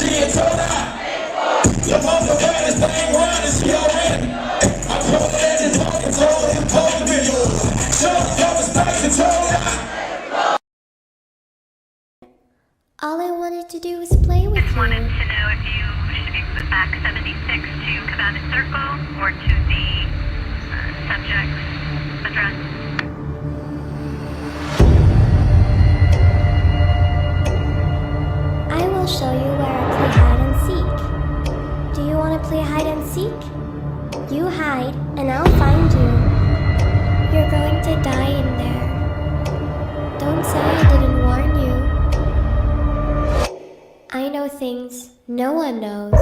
She ain't told out. Your mother got this thing running, she already. I told her that it's talking, told him, told me. Show the cover stacks and told out. All I wanted to do was play with you. I wanted to know if you should be put back 76 to Commanded Circle or to the subject's address. I will show you where I play hide and seek. Do you want to play hide and seek? You hide, and I'll find you. You're going to die in there. Don't say I didn't warn you. I know things no one knows.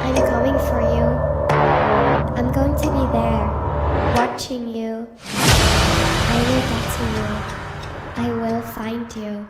I'm coming for you. I'm going to be there, watching you. I will get to you. I will find you.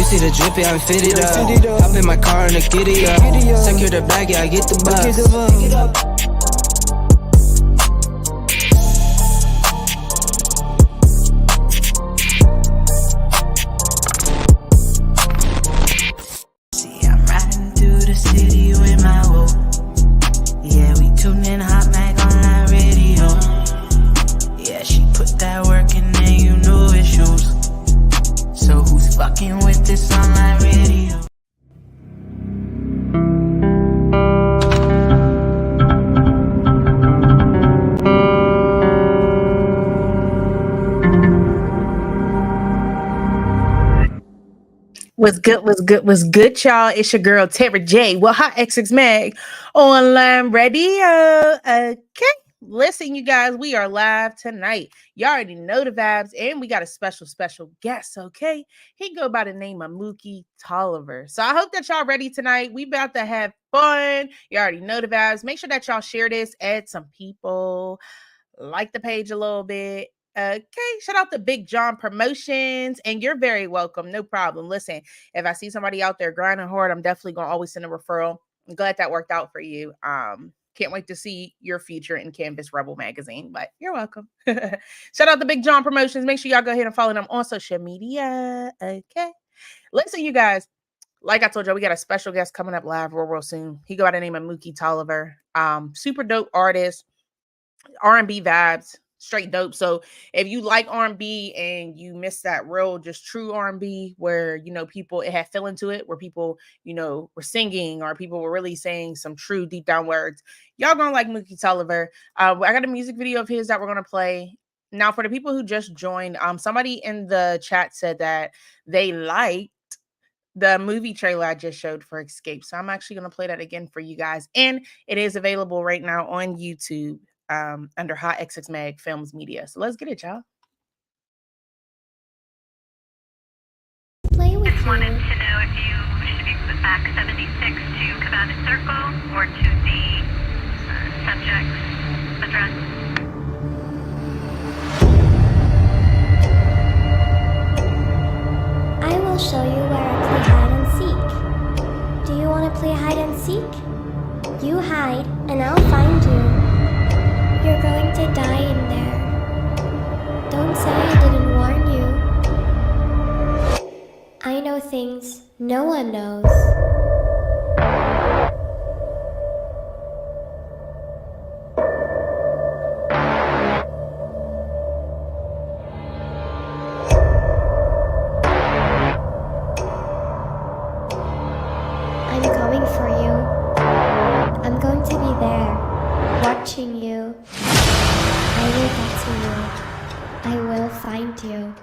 See the drip, yeah, I'm fitted up. Hop in my car and I get it up. Secure the bag, yeah, I get the bus. See, I'm riding through the city with my woe. Yeah, we tuned in HotxMagOnlineRadio. Yeah, she put that work in there, you know it shows. So who's fucking with this online radio? What's good, y'all? It's your girl, Tara J. Well, HotxXMag Online Radio. Okay. Listen, you guys, we are live tonight. You already know the vibes, and we got a special guest, okay? He go by the name of Mookie Tolliver. So I hope that y'all ready tonight. We about to have fun. You already know the vibes. Make sure that y'all share this, add some people, like the page a little bit. Okay, shout out to Big John Promotions, and you're very welcome. No problem. Listen, if I see somebody out there grinding hard, I'm definitely going to always send a referral. I'm glad that worked out for you. Can't wait to see your future in Canvas Rebel magazine, but you're welcome. Shout out to Big John Promotions. Make sure y'all go ahead and follow them on social media. Okay. Listen, you guys, like I told you, we got a special guest coming up live real soon. He go by the name of Mookie Tolliver. Super dope artist, R&B vibes, straight dope. So if you like R&B and you miss that real, just true R&B where, you know, people, it had feeling to it, where people, you know, were singing or people were really saying some true deep down words, y'all gonna like Mookie Tolliver. I got a music video of his that we're gonna play. Now, for the people who just joined, somebody in the chat said that they liked the movie trailer I just showed for Escape. So I'm actually going to play that again for you guys. And it is available right now on YouTube under HotxXMag Films Media. So let's get it, y'all. Play with Just you. wanted to know if you should be put back 76 to Commanded Circle or to the subject's address. I will show you where I play hide and seek. Do you want to play hide and seek? You hide, and I'll find you. You're going to die in there. Don't say I didn't warn you. I know things no one knows. I'm coming for you. I'm going to be there, watching you. I will get to you. I will find you.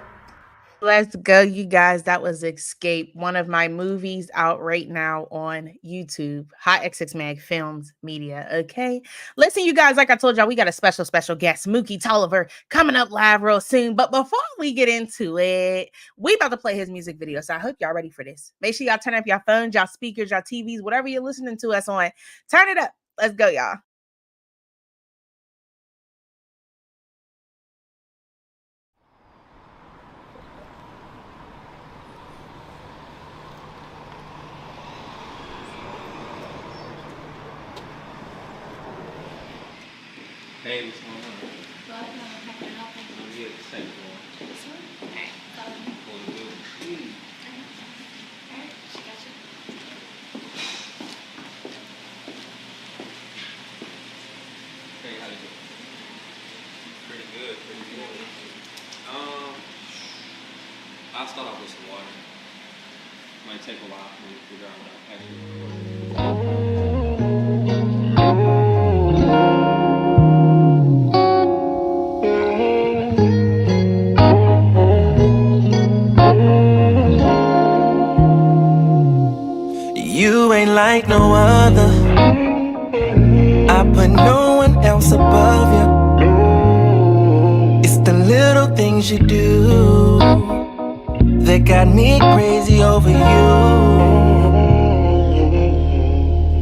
Let's go, you guys. That was Escape, one of my movies out right now on YouTube. Hot XX Mag Films Media. Okay. Listen, you guys, like I told y'all, we got a special guest, Mookie Tolliver, coming up live real soon. But before we get into it, we about to play his music video. So I hope y'all ready for this. Make sure y'all turn up your phones, y'all speakers, y'all TVs, whatever you're listening to us on. Turn it up. Let's go, y'all. Hey, what's going on? How can I help you? Yeah, the same one. This one? Okay. For the building. Alright, she got you. Hey, how you doing? Pretty good, pretty good. I'll start off with some water. Might take a while for me to figure out what I'm actually recording. You ain't like no other. I put no one else above you. It's the little things you do that got me crazy over you.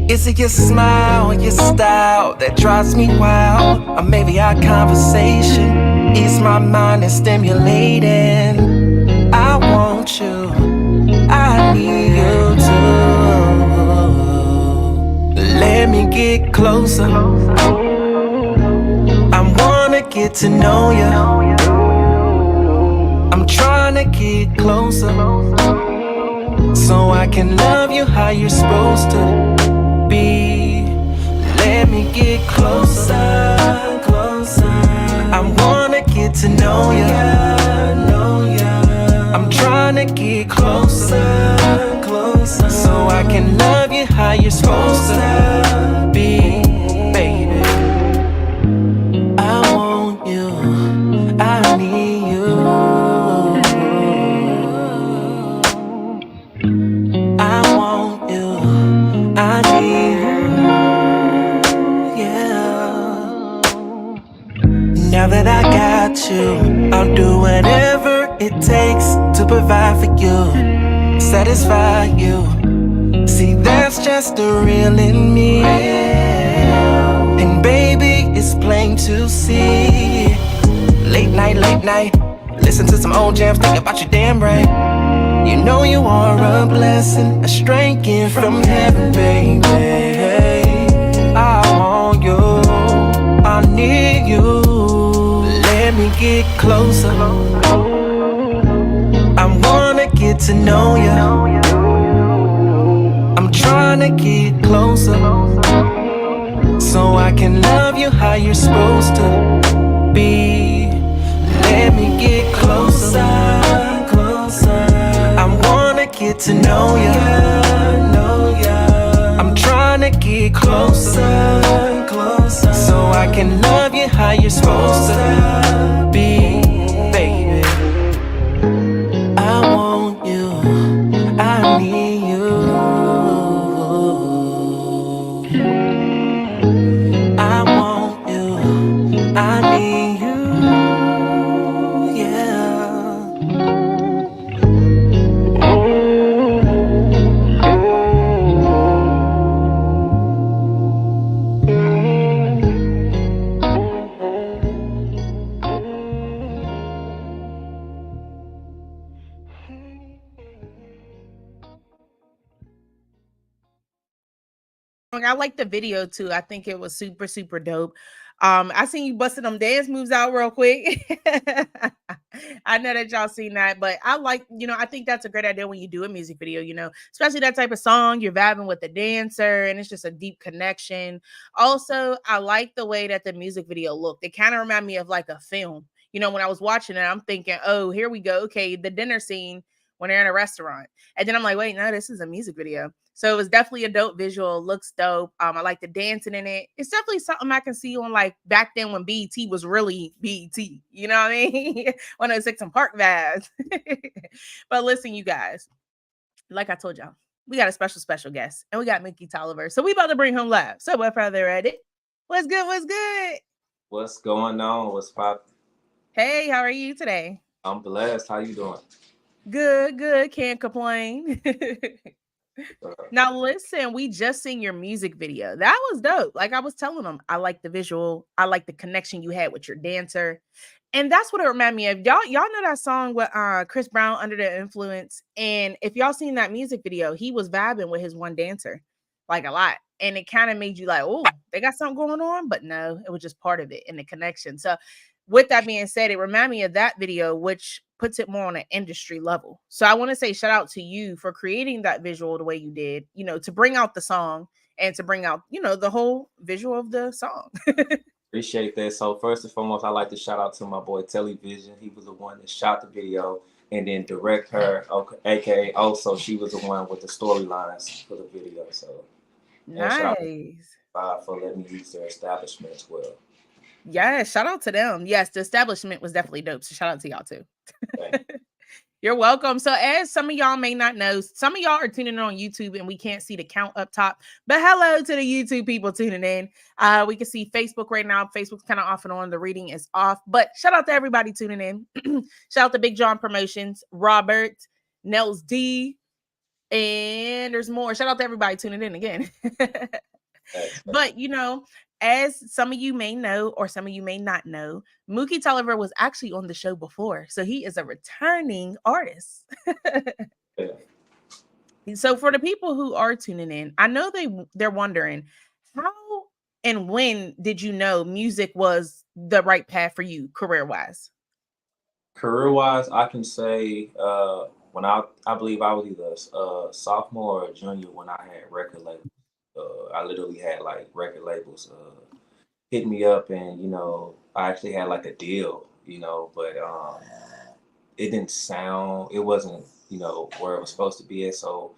Is it your smile, your style that drives me wild? Or maybe our conversation ease my mind and stimulating. I want you, I need you too. Let me get closer. I wanna get to know you. I'm trying to get closer so I can love you how you're supposed to be. Let me get closer, closer. I wanna get to know you. I'm trying to get closer, closer, so I can love you how you're supposed to be, baby. I want you, I need you. I want you, I need you, yeah. Now that I got you, I'll do whatever it takes to provide for you, satisfy you. See, that's just the real in me. And baby, it's plain to see. Late night, listen to some old jams, think about you damn right. You know you are a blessing, a strength gift from heaven, baby. I want you, I need you. Let me get closer. I wanna get to know you. I'm trying to get closer so I can love you how you're supposed to be. Let me get closer, closer. I wanna get to know you. I'm trying to get closer, closer, so I can love you how you're supposed to be, baby. I want you, I need you. I want you, I need you, yeah. I like the video too. I think it was super dope. I seen you busting them dance moves out real quick. I know that y'all seen that, but I like, I think that's a great idea when you do a music video, especially that type of song. You're vibing with the dancer and it's just a deep connection. Also, I like the way that the music video looked. It kind of reminded me of like a film. When I was watching it, I'm thinking, oh, here we go. Okay, the dinner scene when they're in a restaurant. And then I'm like, wait, no, this is a music video. So it was definitely a dope visual. Looks dope. I like the dancing in it. It's definitely something I can see on like back then when BET was really BET. You know what I mean? 106 and Park vibes. But listen, you guys, like I told y'all, we got a special guest, and we got Mookie Tolliver. So we about to bring him live. So without further ado, what's good? What's good? What's going on? What's poppin'? Hey, how are you today? I'm blessed. How you doing? Good. Can't complain. Uh, Now listen, we just seen your music video. That was dope. Like I was telling them, I like the visual. I like the connection you had with your dancer. And that's what it reminded me of. Y'all know that song with Chris Brown, Under the Influence. And if y'all seen that music video, he was vibing with his one dancer like a lot. And it kind of made you like, oh, they got something going on. But no, it was just part of it in the connection. So with that being said, it reminded me of that video, which puts it more on an industry level. So I want to say shout out to you for creating that visual the way you did, to bring out the song and to bring out, the whole visual of the song. Appreciate that. So first and foremost, I like to shout out to my boy Television. He was the one that shot the video and then direct her, aka also she was the one with the storylines for the video. So and shout out to Nice. for letting me use their establishment as well. Yeah, shout out to them. Yes, the establishment was definitely dope. So shout out to y'all too. Thank You're welcome. So, as some of y'all may not know, some of y'all are tuning in on YouTube and we can't see the count up top. But hello to the YouTube people tuning in. We can see Facebook right now. Facebook's kind of off and on. The reading is off. But shout out to everybody tuning in. Shout out to Big John Promotions, Robert, Nels D, and there's more. Shout out to everybody tuning in again. But as some of you may know, or some of you may not know, Mookie Tolliver was actually on the show before. So he is a returning artist. Yeah. So for the people who are tuning in, I know they're wondering, how and when did you know music was the right path for you career-wise? Career-wise, I can say when I believe I was either a sophomore or junior when I had record labels. I literally had like record labels hit me up, and I actually had like a deal, but it wasn't where it was supposed to be at. So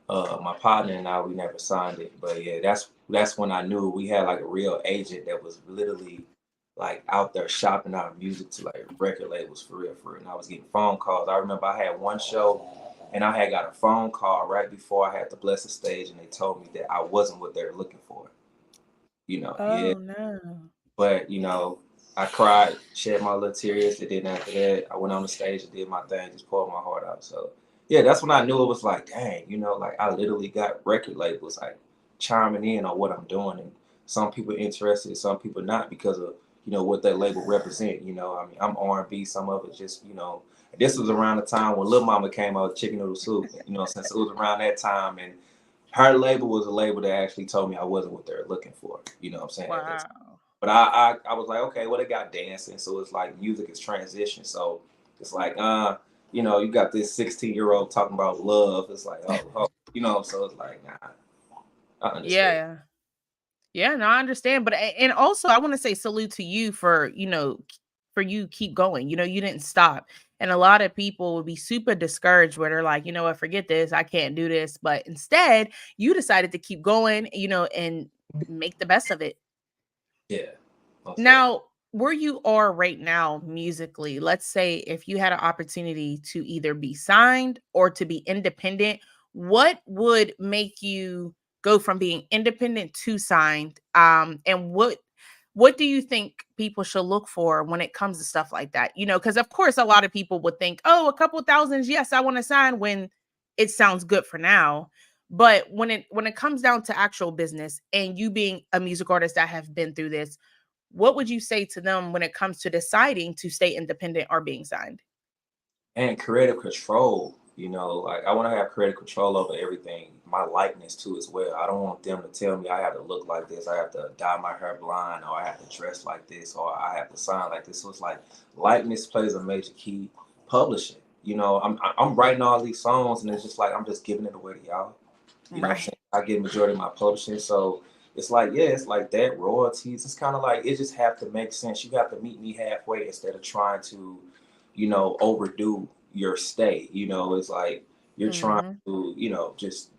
my partner and I, we never signed it, but yeah, that's when I knew we had like a real agent that was literally like out there shopping our music to like record labels for real, and I was getting phone calls. I remember I had one show and I had got a phone call right before I had to bless the stage, and they told me that I wasn't what they were looking for. Yeah. Oh no. But I cried, shed my little tears. And then after that, I went on the stage and did my thing, just poured my heart out. So yeah, that's when I knew it was like, dang, like I literally got record labels like chiming in on what I'm doing, and some people interested, some people not because of what that label represent. I mean, I'm R&B, some of it just This was around the time when Lil Mama came out with Chicken Noodle Soup. Since it was around that time, and her label was a label that actually told me I wasn't what they were looking for. You know what I'm saying? Wow. But I was like, okay, well, they got dancing, so it's like music is transition. So it's like, you got this 16-year-old talking about love. It's like, oh, so it's like, nah, I understand. Yeah, no, I understand. But and also I want to say salute to you for, for you keep going. You didn't stop. And a lot of people would be super discouraged where they're like, you know what, forget this, I can't do this. But instead, you decided to keep going, and make the best of it. Yeah. Now, where you are right now musically, let's say if you had an opportunity to either be signed or to be independent, what would make you go from being independent to signed? And what do you think people should look for when it comes to stuff like that? Because of course a lot of people would think, oh, a couple thousands, yes, I want to sign, when it sounds good for now. But when it comes down to actual business, and you being a music artist that have been through this, what would you say to them when it comes to deciding to stay independent or being signed? And creative control. You know, like I want to have creative control over everything, my likeness too as well. I don't want them to tell me I have to look like this, I have to dye my hair blonde, or I have to dress like this, or I have to sign like this. So it's like likeness plays a major key. Publishing, you know, I'm writing all these songs, and it's just like I'm just giving it away to y'all. You know what I'm Right. saying? I get majority of my publishing, so it's like, yeah, it's like that royalties. It's kind of like it just have to make sense. You have to meet me halfway instead of trying to, you know, overdo your stay. You know, it's like you're trying Mhm. to, you know, just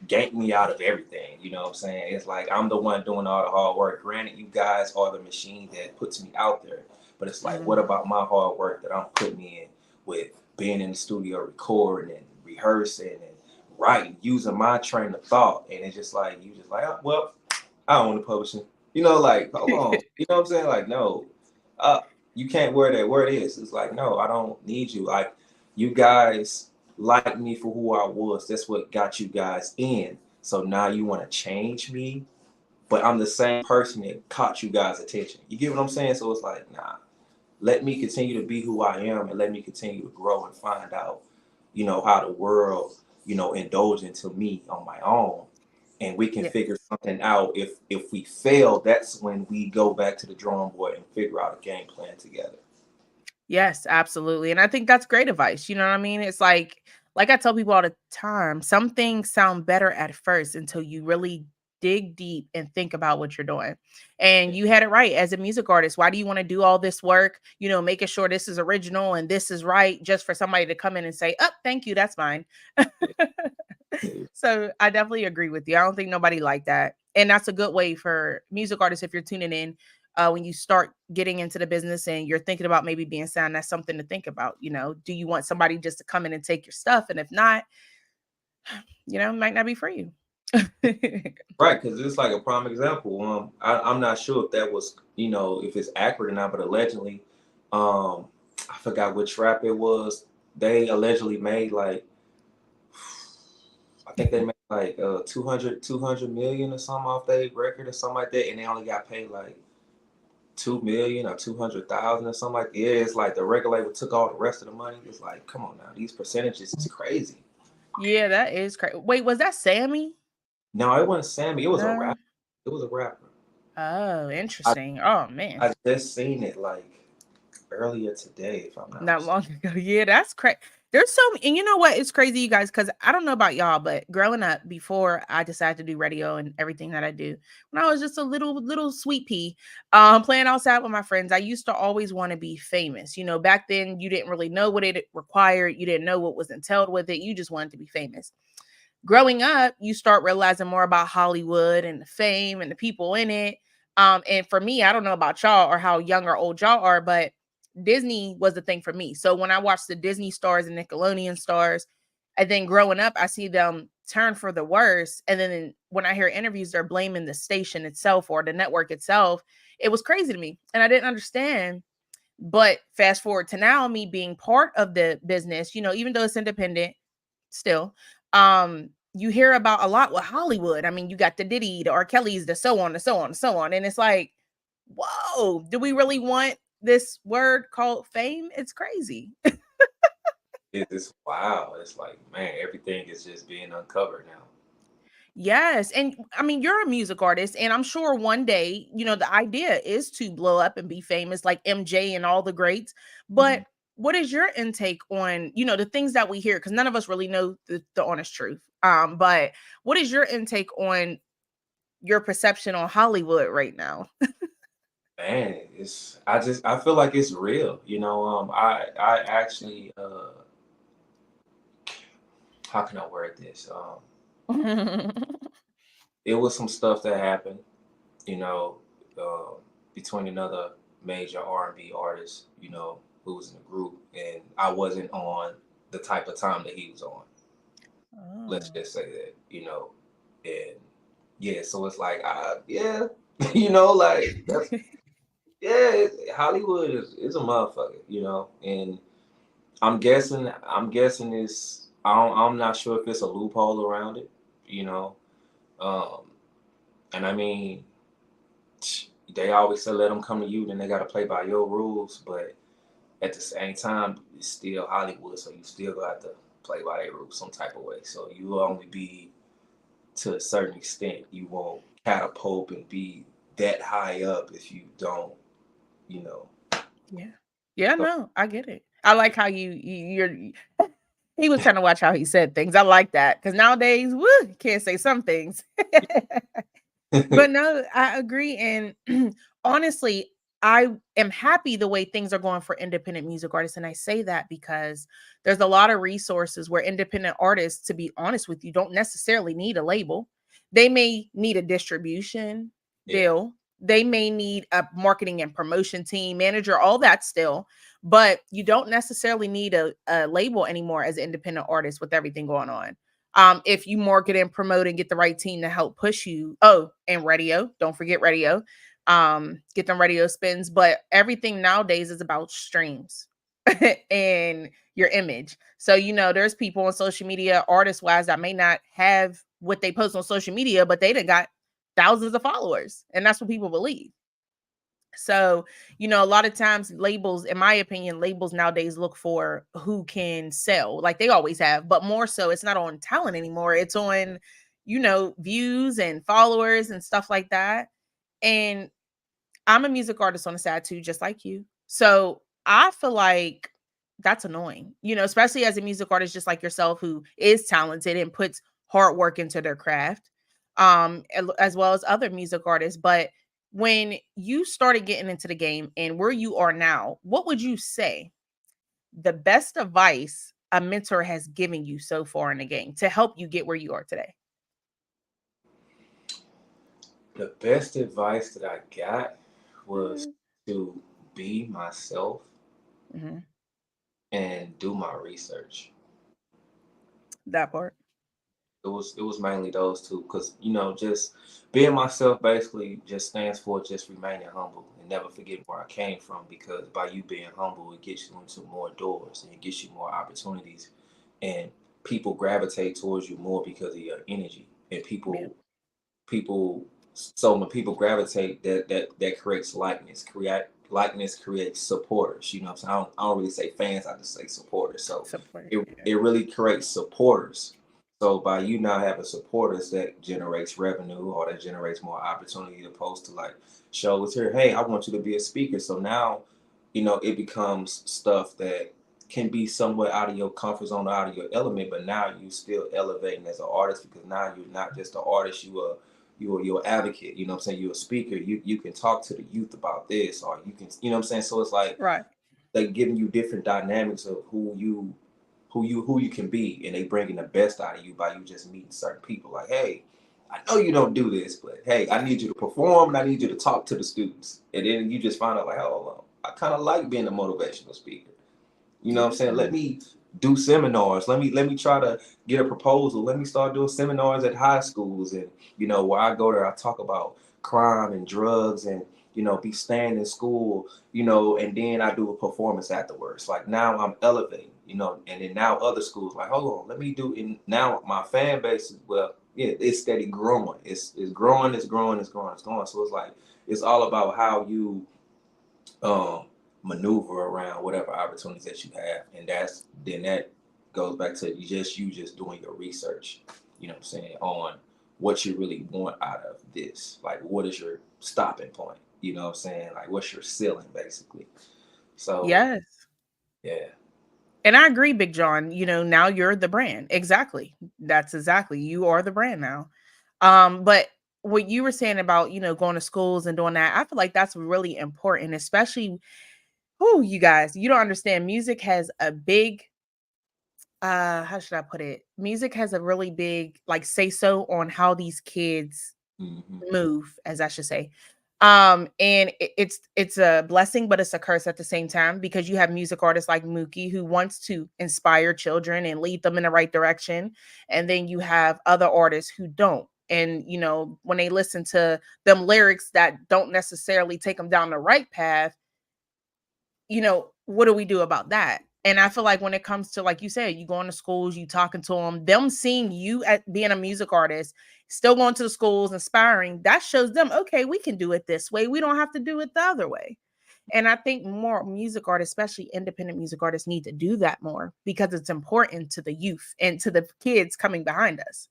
gank me out of everything. You know what I'm saying? It's like I'm the one doing all the hard work. Granted, you guys are the machine that puts me out there, but it's like, what Mhm. about my hard work that I'm putting in with being in the studio recording and rehearsing and writing, using my train of thought? And it's just like you just like, oh, well, I don't want to publishing. You know, like, hold on. You know what I'm saying? Like, no, uh, you can't wear that. Where it is. It's like, no, I don't need you. Like, you guys like me for who I was. That's what got you guys in. So now you want to change me, but I'm the same person that caught you guys' attention. You get what I'm saying? So it's like, nah, let me continue to be who I am, and let me continue to grow and find out, you know, how the world, you know, indulge into me on my own. And we can Yeah. figure something out. If we fail, that's when we go back to the drawing board and figure out a game plan together. Yes, absolutely. And I think that's great advice. You know what I mean? It's like I tell people all the time, some things sound better at first until you really dig deep and think about what you're doing. And you had it right as a music artist. Why do you want to do all this work, making sure this is original and this is right just for somebody to come in and say, "Oh, thank you, that's mine." Yeah. So I definitely agree with you. I don't think nobody like that. And that's a good way for music artists if you're tuning in when you start getting into the business and you're thinking about maybe being signed, that's something to think about. Do you want somebody just to come in and take your stuff? And if not, it might not be for you. Right, because it's like a prime example. I'm not sure if that was, you know, if it's accurate or not, but allegedly, um, I forgot which rap it was. They allegedly made like, I think they made like 200 million or something off their record or something like that, and they only got paid like 2 million or 200,000 or something like that. Yeah, it's like the record label took all the rest of the money. It's like, come on now, these percentages is crazy. Yeah, that is crazy. Wait, was that Sammy? No, it wasn't Sammy. It was a No. rapper. It was a rapper. Oh, I interesting. Oh man. I just seen it like earlier today, if I'm not Not mistaken. long ago. Yeah, that's crazy. There's so and you know what? It's crazy, you guys, because I don't know about y'all, but growing up before I decided to do radio and everything that I do, when I was just a little sweet pea, playing outside with my friends, I used to always want to be famous. Back then you didn't really know what it required. You didn't know what was entailed with it. You just wanted to be famous. Growing up, you start realizing more about Hollywood and the fame and the people in it. And for me, I don't know about y'all or how young or old y'all are, but Disney was the thing for me. So when I watch the Disney stars and Nickelodeon stars, and then growing up, I see them turn for the worse. And then when I hear interviews, they're blaming the station itself or the network itself. It was crazy to me. And I didn't understand. But fast forward to now, me being part of the business, even though it's independent, still, you hear about a lot with Hollywood. I mean, you got the Diddy, the R. Kelly's, the so on, the so on, the so on. And it's like, whoa, do we really want this word called fame? It's crazy. It's wow. It's like, man, everything is just being uncovered now. Yes. And I mean, you're a music artist, and I'm sure one day, the idea is to blow up and be famous like MJ and all the greats. But Mhm. what is your intake on, the things that we hear? Because none of us really know the honest truth. But what is your intake on your perception on Hollywood right now? Man, I feel like it's real. You know, I actually how can I word this? It was some stuff that happened, you know, uh, between another major R&B artist, you know, who was in the group, and I wasn't on the type of time that he was on. Let's Oh. just say that, you know, and yeah, so it's like, yeah, you know, like that's yeah, Hollywood is a motherfucker, you know, and I'm guessing it's I'm not sure if it's a loophole around it, you know, um, and I mean they always say let them come to you, then they got to play by your rules. But at the same time, it's still Hollywood, so you still got to play by their rules some type of way. So you will only be to a certain extent. You won't catapult and be that high up if you don't, you know. Yeah. Yeah, So, no, I get it. I like how you're he was trying to watch how he said things. I like that because nowadays, woo, you can't say some things. But no, I agree. And honestly, I am happy the way things are going for independent music artists. And I say that because there's a lot of resources where independent artists, to be honest with you, don't necessarily need a label. They may need a distribution yeah, deal, they may need a marketing and promotion team, manager, all that still. But you don't necessarily need a label anymore as an independent artist with everything going on. If you market and promote and get the right team to help push you. Oh, and radio, don't forget radio. Get them radio spins, but everything nowadays is about streams and your image. So there's people on social media, artist wise, that may not have what they post on social media, but they done got thousands of followers, and that's what people believe. So, a lot of times labels, in my opinion, labels nowadays look for who can sell, like they always have, but more so it's not on talent anymore. It's on, views and followers and stuff like that. And I'm a music artist on the side too, just like you. So I feel like that's annoying, especially as a music artist, just like yourself, who is talented and puts hard work into their craft, as well as other music artists. But when you started getting into the game and where you are now, what would you say the best advice a mentor has given you so far in the game to help you get where you are today? the best advice that I got was Mm, to be myself mhm. and do my research. That part. It was mainly those two, because just being myself basically just stands for just remaining humble and never forgetting where I came from, because by you being humble it gets you into more doors and it gets you more opportunities, and people gravitate towards you more because of your energy, and Yeah. people so when people gravitate, that creates likeness. Create likeness creates supporters. You know what I'm saying? I don't really say fans, I just say supporters. So Support. it, Yeah. it really creates supporters. So by you now having supporters, that generates revenue, or that generates more opportunity, opposed to like shows here, hey, I want you to be a speaker. So now, it becomes stuff that can be somewhat out of your comfort zone, out of your element, but now you still elevating as an artist, because now you're not just an artist, you're advocate. You know what I'm saying? You're a speaker. You can talk to the youth about this, or you can, what I'm saying? So it's like Right. they giving you different dynamics of who you can be, and they bringing the best out of you by you just meeting certain people. Like, hey, I know you don't do this, but hey, I need you to perform and I need you to talk to the students. And then you just find out like, oh, I kind of like being a motivational speaker. You know what I'm saying? Yeah. Let me do seminars. Let me try to get a proposal. Let me start doing seminars at high schools, and where I go there, I talk about crime and drugs, and be staying in school, and then I do a performance afterwards. Like, now I'm elevating, and then now other schools like, hold on, let me do. And now my fan base is, well, yeah, it's steady growing. It's growing. It's growing. It's growing. It's going. So it's like it's all about how you um maneuver around whatever opportunities that you have, and that goes back to you just doing your research, what I'm saying, on what you really want out of this. Like, what is your stopping point, what I'm saying, like what's your ceiling basically. So Yes. yeah. And I agree, Big John. Now you're the brand. Exactly. That's exactly. You are the brand now. But what you were saying about, going to schools and doing that, I feel like that's really important, especially who you guys, you don't understand. Music has a big how should I put it? Music has a really big like say so on how these kids Hmm. move, as I should say. And it's a blessing, but it's a curse at the same time, because you have music artists like Mookie, who wants to inspire children and lead them in the right direction, and then you have other artists who don't. And when they listen to them lyrics that don't necessarily take them down the right path, what do we do about that? And I feel like when it comes to, like you said, you going to schools, you talking to them seeing you at being a music artist, still going to the schools, inspiring, that shows them, okay, we can do it this way. We don't have to do it the other way. And I think more music artists, especially independent music artists, need to do that more because it's important to the youth and to the kids coming behind us.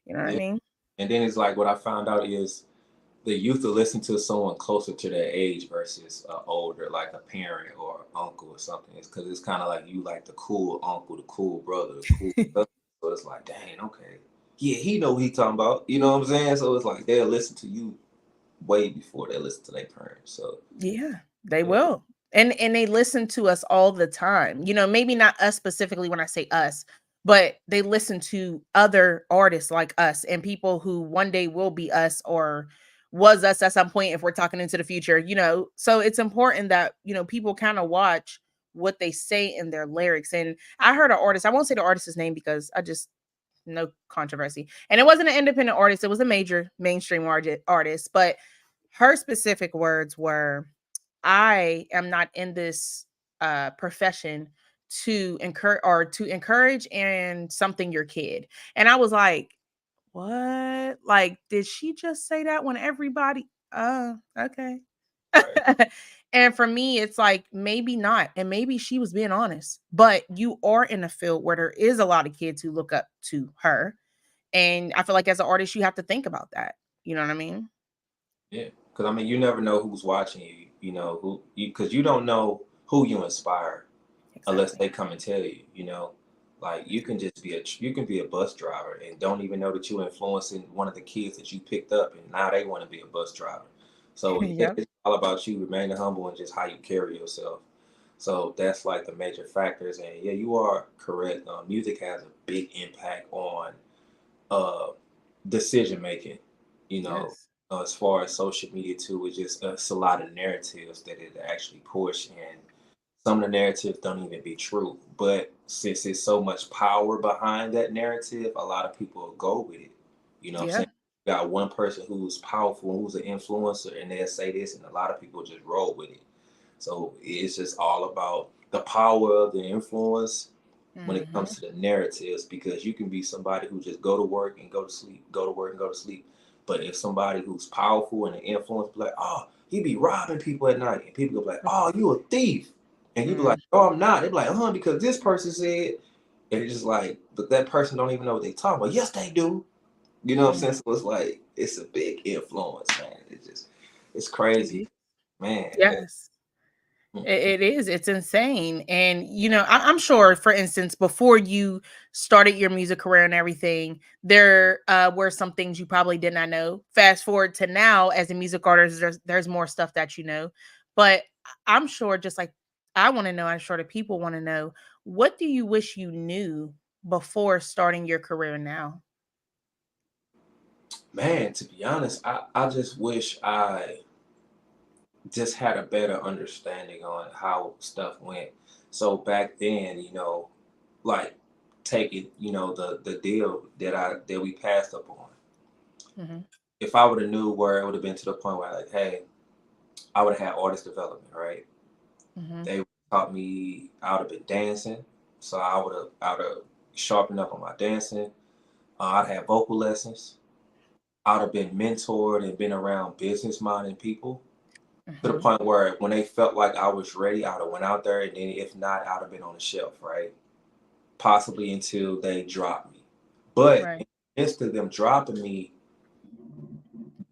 You know what I Yeah. mean? And then it's like what I found out is the youth will listen to someone closer to their age versus older, like a parent or uncle or something. It's because it's kind of like you like the cool uncle, the cool brother, the cool cousin. So it's like, dang, okay, yeah, he know what he talking about. You know what I'm saying? So it's like they'll listen to you way before they listen to their parents. So Yeah, they yeah, will. And they listen to us all the time. You know, maybe not us specifically when I say us, but they listen to other artists like us and people who one day will be us or was us at some point if we're talking into the future, you know. So it's important that, you know, people kind of watch what they say in their lyrics. And I heard an artist, I won't say the artist's name because I just no controversy. And it wasn't an independent artist, it was a major mainstream artist, but her specific words were, I am not in this profession to encourage and something your kid. And I was like, what? Like, did she just say that when everybody okay. right. And for me, it's like maybe not. And maybe she was being honest, but you are in a field where there is a lot of kids who look up to her. And I feel like as an artist, you have to think about that. You know what I mean? Yeah, because I mean, you never know who's watching you. You know who you because you don't know who you inspire unless Exactly. they come and tell you. You know, like you can just be you can be a bus driver and don't even know that you're influencing one of the kids that you picked up, and now they want to be a bus driver. So yeah, Yep. it's all about you remaining humble and just how you carry yourself. So that's like the major factors. And yeah, you are correct. Music has a big impact on uh, decision making. You know, Yes. as far as social media too, it's a lot of narratives that it actually push, and some of the narratives don't even be true. But since there's so much power behind that narrative, a lot of people will go with it. You know what I'm Yeah. saying? You got one person who's powerful, who's an influencer, and they'll say this, and a lot of people just roll with it. So it's just all about the power of the influence when it Hmm. comes to the narratives, because you can be somebody who just go to work and go to sleep, go to work and go to sleep. But if somebody who's powerful and an influence be like, oh, he be robbing people at night, and people go like, oh, you a thief, and you be Mm. like, oh, I'm not. They be like, because this person said, and it's just like, but that person don't even know what they talking about. Yes, they do. You know what I'm Mm. saying? So it's like it's a big influence, man. It's crazy, man. Yes. It is. It's insane. And, you know, I'm sure, for instance, before you started your music career and everything, there were some things you probably did not know. Fast forward to now, as a music artist, there's more stuff that you know. But I'm sure, just like I want to know, I'm sure the people want to know, what do you wish you knew before starting your career now? Man, to be honest, I just wish I just had a better understanding on how stuff went. So back then, like taking, the deal that we passed up on. Hmm. If I would have knew where it would have been to the point where like, hey, I would have had artist development, right? Hmm. They taught me I would have been dancing. So I would have sharpened up on my dancing. I'd have vocal lessons. I'd have been mentored and been around business minded people to the Hmm. point where when they felt like I was ready, I would have went out there, and then if not, I'd have been on the shelf, right? Possibly until they dropped me. But in Right. the midst of them dropping me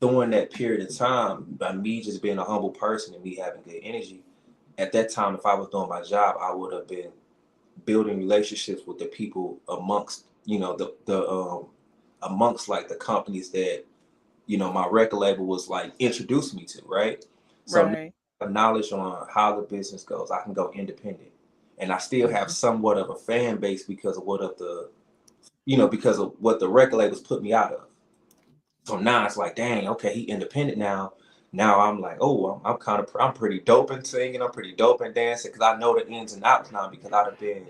during that period of time, by me just being a humble person and me having good energy, at that time, if I was doing my job, I would have been building relationships with the people amongst, the amongst like the companies that my record label was like introduced me to, right? So now Right. I have knowledge on how the business goes, I can go independent, and I still have Hmm. somewhat of a fan base because of what the record labels put me out of. So now it's like, dang, okay, he independent now. Now I'm like, oh, I'm pretty dope in singing. I'm pretty dope in dancing because I know the ins and outs now because I'd have been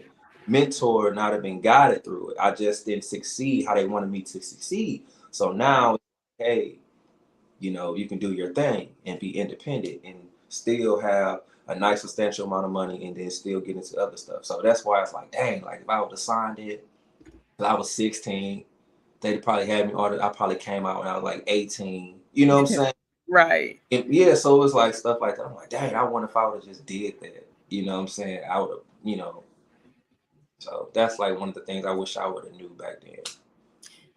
mentored and I'd have been guided through it. I just didn't succeed how they wanted me to succeed. So now, hey, you can do your thing and be independent and still have a nice substantial amount of money and then still get into other stuff. So that's why it's like, dang, like if I would have signed it, 'cause I was 16, they'd probably had me ordered. I probably came out when I was like 18. You know what I'm saying? Right. And yeah, so it was like stuff like that. I'm like, dang, I wonder if I would have just did that. You know what I'm saying? I would have, so that's like one of the things I wish I would have knew back then.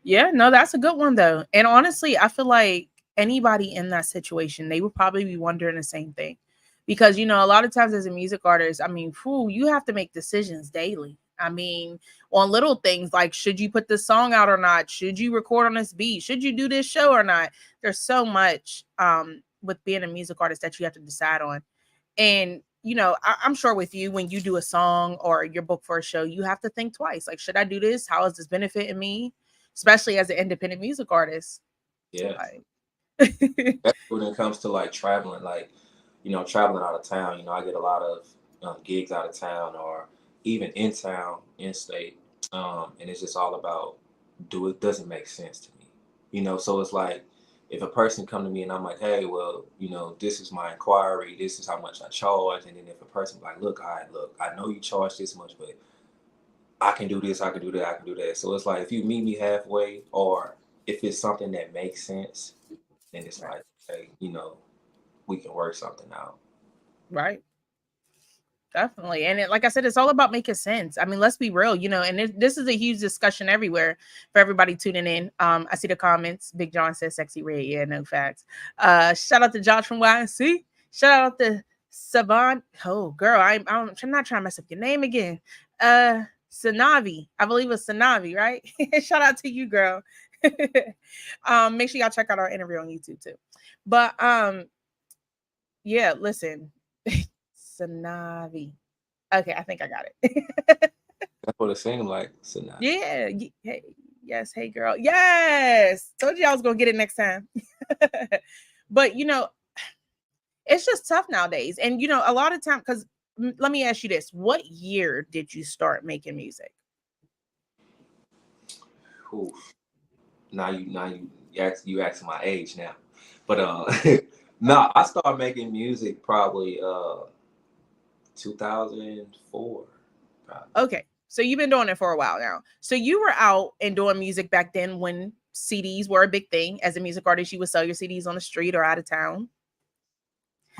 Yeah, no, that's a good one though. And honestly, I feel like anybody in that situation, they would probably be wondering the same thing. Because a lot of times as a music artist, I mean, you have to make decisions daily. I mean, on little things like should you put this song out or not? Should you record on this beat? Should you do this show or not? There's so much with being a music artist that you have to decide on. And I'm sure with you, when you do a song or you're booked for a show, you have to think twice. Like, should I do this? How is this benefiting me? Especially as an independent music artist. Yeah. Like, That's when it comes to like traveling, like, traveling out of town, I get a lot of gigs out of town or even in town, in state. And it's just all about, doesn't make sense to me, so it's like, if a person come to me and I'm like, hey, well, this is my inquiry, this is how much I charge. And then if a person like, look, I know you charge this much, but I can do this, I can do that, I can do that. So it's like, if you meet me halfway, or if it's something that makes sense, then it's like, hey, we can work something out. right. Definitely. And like I said, it's all about making sense. I mean, let's be real, and this is a huge discussion everywhere for everybody tuning in. I see the comments. Big John says sexy red. Yeah, no facts. Shout out to Josh from YNC. Shout out to Savant. Oh, girl, I'm not trying to mess up your name again. Sanavi. I believe it's Sanavi, right? Shout out to you, girl. Make sure y'all check out our interview on YouTube too. But yeah, listen. Sanavi. Okay, I think I got it. That's what it seemed like. Sanavi. Yeah. Hey, yes. Hey, girl. Yes. Told you I was gonna get it next time. But it's just tough nowadays, and a lot of time. Because let me ask you this: what year did you start making music? Oof. Now you ask my age now, but no, I started making music probably 2004. Probably. Okay, so you've been doing it for a while now. So you were out and doing music back then when CDs were a big thing. As a music artist, you would sell your CDs on the street or out of town.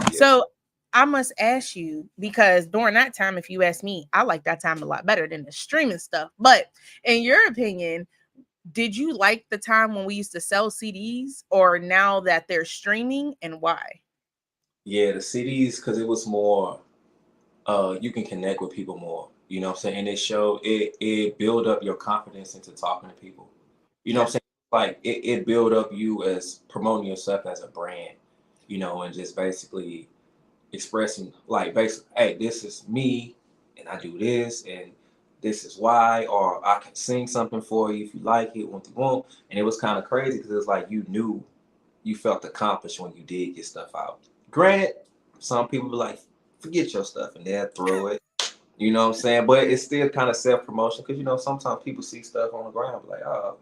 Yeah. So I must ask you, because during that time, if you ask me, I like that time a lot better than the streaming stuff. But in your opinion, did you like the time when we used to sell CDs, or now that they're streaming, and why? Yeah, the CDs, because it was more, you can connect with people more. You know what I'm saying? And it build up your confidence into talking to people. You know what I'm saying? Like it build up you as promoting yourself as a brand, and just basically expressing like basically, hey, this is me and I do this and this is why, or I can sing something for you if you like it, what you want. And it was kind of crazy because it was like you felt accomplished when you did get stuff out. Granted, some people be like, forget your stuff and they'll throw it. You know what I'm saying? But it's still kind of self-promotion because, sometimes people see stuff on the ground like, oh,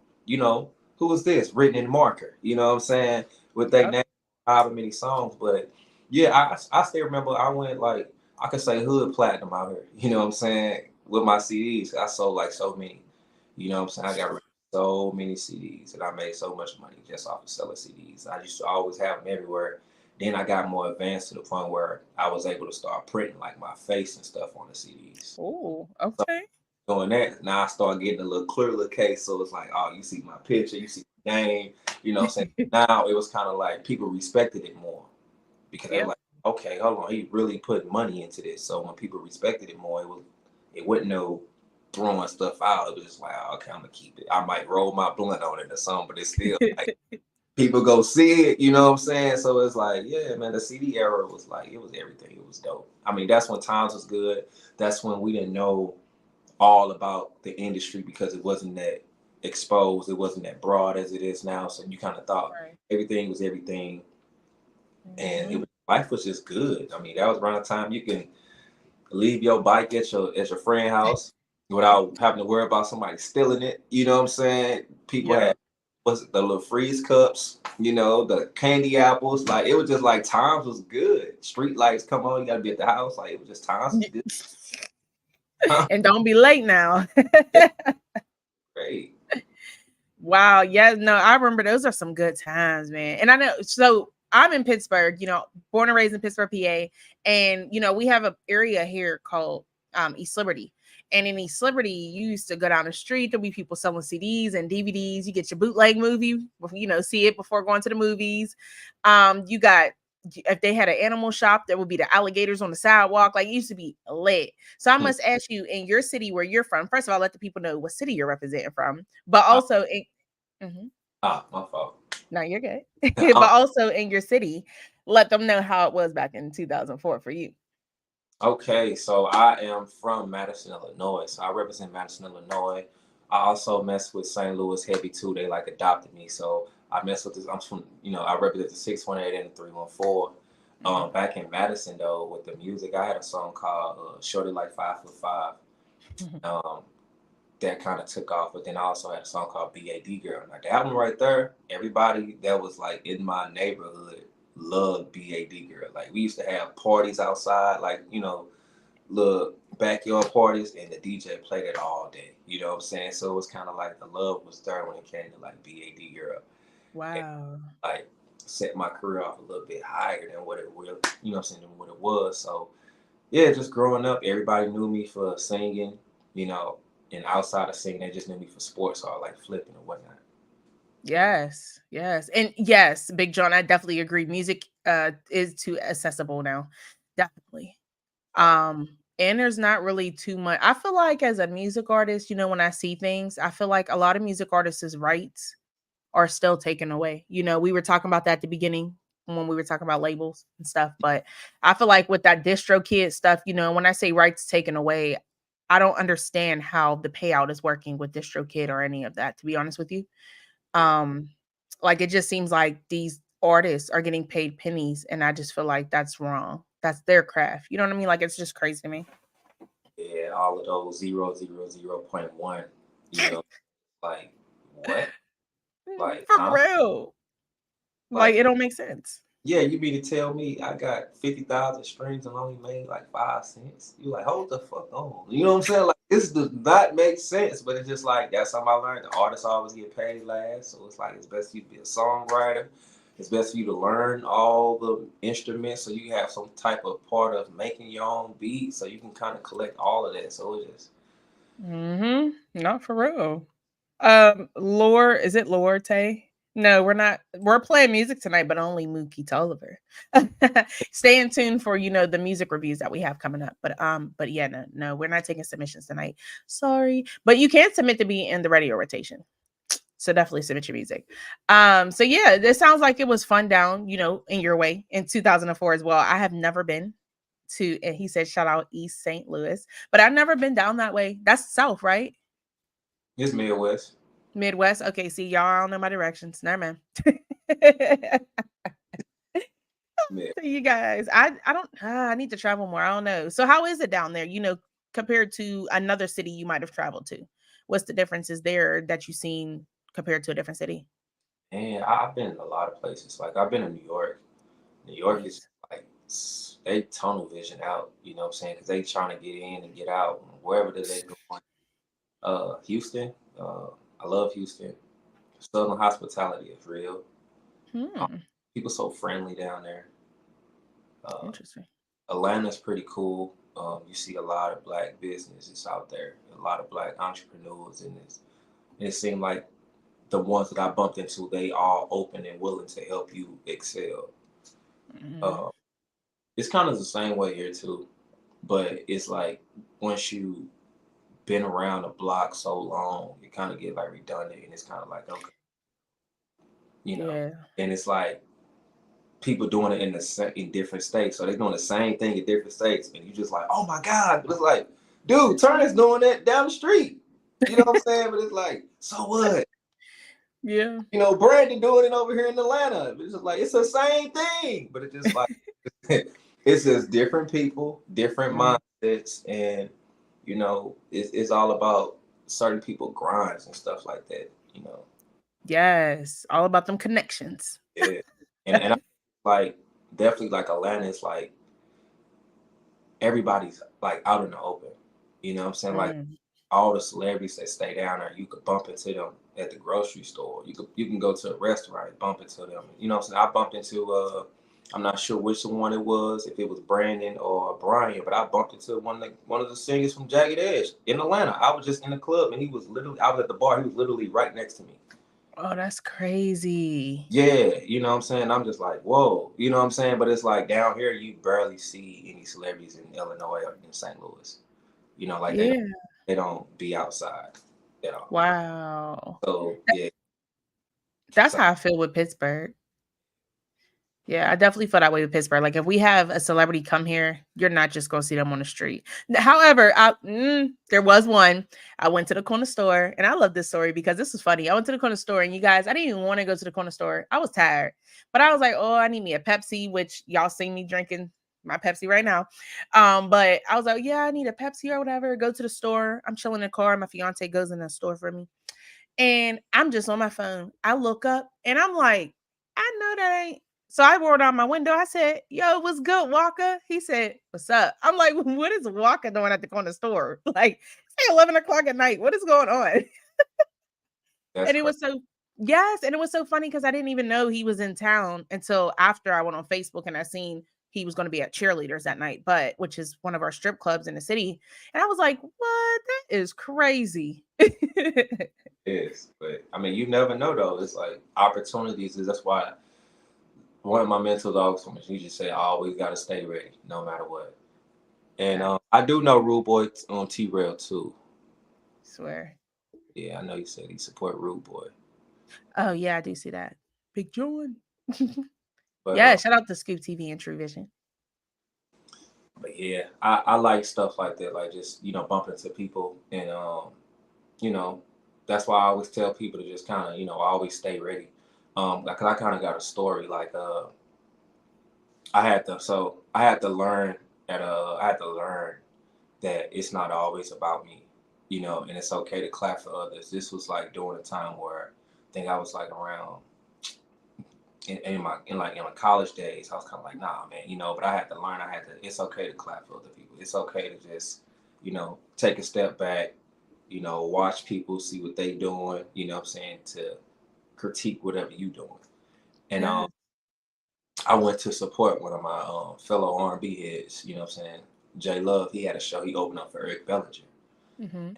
who is this? Written in marker. You know what I'm saying? With their name, however many songs. But yeah, I still remember I went like, I could say hood platinum out here. You know what I'm saying? With my CDs, I sold like so many. You know what I'm saying? I got so many CDs and I made so much money just off of selling CDs. I used to always have them everywhere. Then I got more advanced to the point where I was able to start printing like my face and stuff on the CDs. Oh, okay. So doing that, now I start getting a little clearer little case. So it's like, oh, you see my picture, you see the name, you know what I'm saying? Now it was kind of like people respected it more because they're like, okay, hold on, he really put money into this. So when people respected it more, it wasn't no throwing stuff out. It was just like, oh, okay, I'm gonna keep it. I might roll my blunt on it or something, but it's still like people go see it, you know what I'm saying? So it's like, yeah, man, the CD era was like, it was everything. It was dope. I mean, that's when times was good. That's when we didn't know all about the industry because it wasn't that exposed. It wasn't that broad as it is now. So you kind of thought everything was everything. And life was just good. I mean, that was around the time you can leave your bike at your friend's house without having to worry about somebody stealing it. You know what I'm saying? People had the little freeze cups, the candy apples. Like it was just like times was good. Street lights come on, you gotta be at the house. Like it was just times was good. And don't be late now. Great. Wow. Yeah, no, I remember those are some good times, man. And I know, so I'm in Pittsburgh, born and raised in Pittsburgh, PA. And, we have an area here called East Liberty. And in East Liberty, you used to go down the street. There'll be people selling CDs and DVDs. You get your bootleg movie, see it before going to the movies. You got, if they had an animal shop, there would be the alligators on the sidewalk. Like, it used to be lit. So I must ask you, in your city where you're from, first of all, let the people know what city you're representing from, but also my fault. no, you're good. But also in your city, let them know how it was back in 2004 for you. Okay, so I am from Madison, Illinois. So I represent Madison, Illinois. I also mess with St. Louis heavy too. They like adopted me, so I mess with this. I'm from, I represent the 618 and the 314. Back in Madison though, with the music, I had a song called "Shorty Like 5'5". That kind of took off, but then I also had a song called "BAD Girl." Like that one right there, everybody that was like in my neighborhood loved BAD Girl. Like we used to have parties outside, like little backyard parties, and the DJ played it all day. You know what I'm saying? So it was kind of like the love was there when it came to like BAD Girl. Wow. And, like set my career off a little bit higher than what it will, than what it was. So yeah, just growing up, everybody knew me for singing, and outside of singing, they just knew me for sports or like flipping and whatnot. Yes. And yes, Big John, I definitely agree. Music is too accessible now. Definitely. And there's not really too much. I feel like as a music artist, when I see things, I feel like a lot of music artists' rights are still taken away. We were talking about that at the beginning when we were talking about labels and stuff, but I feel like with that DistroKid stuff, when I say rights taken away, I don't understand how the payout is working with DistroKid or any of that, to be honest with you. Like it just seems like these artists are getting paid pennies, and I just feel like that's wrong. That's their craft. You know what I mean? Like it's just crazy to me. Yeah, all of those 0.1, like what? Like For real. Like it don't make sense. Yeah, you mean to tell me I got 50,000 streams and only made like 5 cents? You like, hold the fuck on. You know what I'm saying? Like this does not make sense, but it's just like that's something I learned. The artists always get paid last. So it's like it's best for you to be a songwriter. It's best for you to learn all the instruments so you have some type of part of making your own beat so you can kind of collect all of that. So it's just Not for real. Lore, is it Lore Tay? No, we're not. We're playing music tonight, but only Mookie Tolliver. Stay in tune for the music reviews that we have coming up. But yeah, no, we're not taking submissions tonight. Sorry, but you can submit to be in the radio rotation. So definitely submit your music. So yeah, this sounds like it was fun down, in your way in 2004 as well. I have never been to, and he said, shout out East St. Louis, but I've never been down that way. That's South, right? it's Midwest. Midwest. Okay, see, y'all don't know my directions. Never mind. So you guys, I don't. I need to travel more. I don't know. So how is it down there? Compared to another city you might have traveled to, what's the differences there that you've seen compared to a different city? And I've been in a lot of places. Like I've been in New York. New York is like they tunnel vision out. You know what I'm saying? Because they trying to get in and get out wherever they going. Houston. I love Houston. Southern hospitality is real. People so friendly down there. Interesting. Atlanta's pretty cool. You see a lot of black businesses out there, a lot of black entrepreneurs in this. And it seemed like the ones that I bumped into, they all open and willing to help you excel. It's kind of the same way here too, but it's like once you been around the block so long, you kind of get like redundant, and it's kind of like okay, and it's like people doing it in different states, so they're doing the same thing in different states, and you just like, oh my god, but it's like, dude, Turner's doing that down the street, you know what I'm saying? But it's like, so what? Yeah, Brandon doing it over here in Atlanta. It's just like it's the same thing, but it's just like it's just different people, different mindsets, and it's all about certain people grinds and stuff like that. Yes, all about them connections. Yeah, and I, like definitely like Atlanta is like everybody's like out in the open. You know what I'm saying? Like all the celebrities that stay down there, you could bump into them at the grocery store. You can go to a restaurant and bump into them. You know what I'm saying? I bumped into I'm not sure which one it was, if it was Brandon or Brian, but I bumped into one of the singers from Jagged Edge in Atlanta. I was just in the club and I was at the bar, he was literally right next to me. Oh, that's crazy. Yeah, you know what I'm saying? I'm just like, whoa, you know what I'm saying? But it's like down here, you barely see any celebrities in Illinois or in St. Louis. You know, like Yeah. they don't be outside at all. Wow. So yeah, That's so, how I feel with Pittsburgh. Yeah, I definitely feel that way with Pittsburgh. Like if we have a celebrity come here, you're not just gonna see them on the street. However, there was one. I went to the corner store, and I love this story because this was funny. I went to the corner store, and you guys, I didn't even want to go to the corner store. I was tired, but I was like, oh, I need me a Pepsi, which y'all see me drinking my Pepsi right now. But I was like, yeah, I need a Pepsi or whatever. Go to the store. I'm chilling in the car. My fiance goes in the store for me, and I'm just on my phone. I look up, and I'm like, I know that ain't. So I rolled down my window. I said, yo, what's good, Walker? He said, what's up? I'm like, what is Walker doing at the corner store? Like, it's like 11 o'clock at night. What is going on? that's And it crazy. was so, yes. And it was so funny because I didn't even know he was in town until after I went on Facebook and I seen he was going to be at Cheerleaders that night, which is one of our strip clubs in the city. And I was like, what? That is crazy. Is, but I mean, you never know though. It's like opportunities that's why one of my mental dogs from he just say I always gotta stay ready no matter what. And Yeah, I do know Rude Boy on T-Rail too. swear. Yeah, I know you said he support Rude Boy. Oh, yeah, I do see that. Big John. But Yeah, shout out to Scoop TV and True Vision. but yeah, I like stuff like that, like just bumping into people and you know, that's why I always tell people to just kind of always stay ready. Like 'cause I kind of got a story like I had to learn I had to learn that it's not always about me, and it's okay to clap for others. This was like during a time where I think I was like around in my college days. I was kind of like, nah, man, but I had to learn. It's okay to clap for other people. It's okay to just, take a step back, watch people, see what they doing, what I'm saying, to critique whatever you doing. And Yeah. I went to support one of my fellow R&B heads, what I'm saying, Jay Love. He had a show. He opened up for Eric Bellinger. Mm-hmm.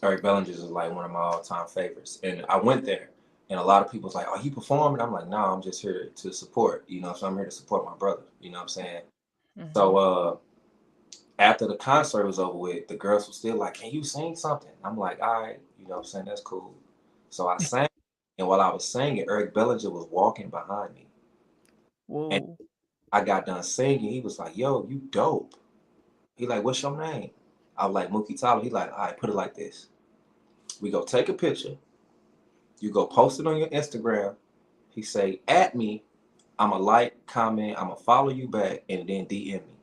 Eric Bellinger is like one of my all-time favorites. And I went there, and a lot of people was like, "Oh, you performing?" I'm like, "No, I'm just here to support." So I'm here to support my brother. You know what I'm saying? Mm-hmm. So after the concert was over with, the girls were still like, "Can you sing something?" I'm like, "All right, what I'm saying, that's cool." So I sang, and while I was singing, Eric Bellinger was walking behind me, and Whoa. I got done singing. He was like, "Yo, you dope." He like, "What's your name?" I was like, "Mookie Tolliver." He like, "All right, put it like this. We go take a picture. You go post it on your Instagram." He say, "At me. I'ma like, comment, I'ma follow you back, and then DM me."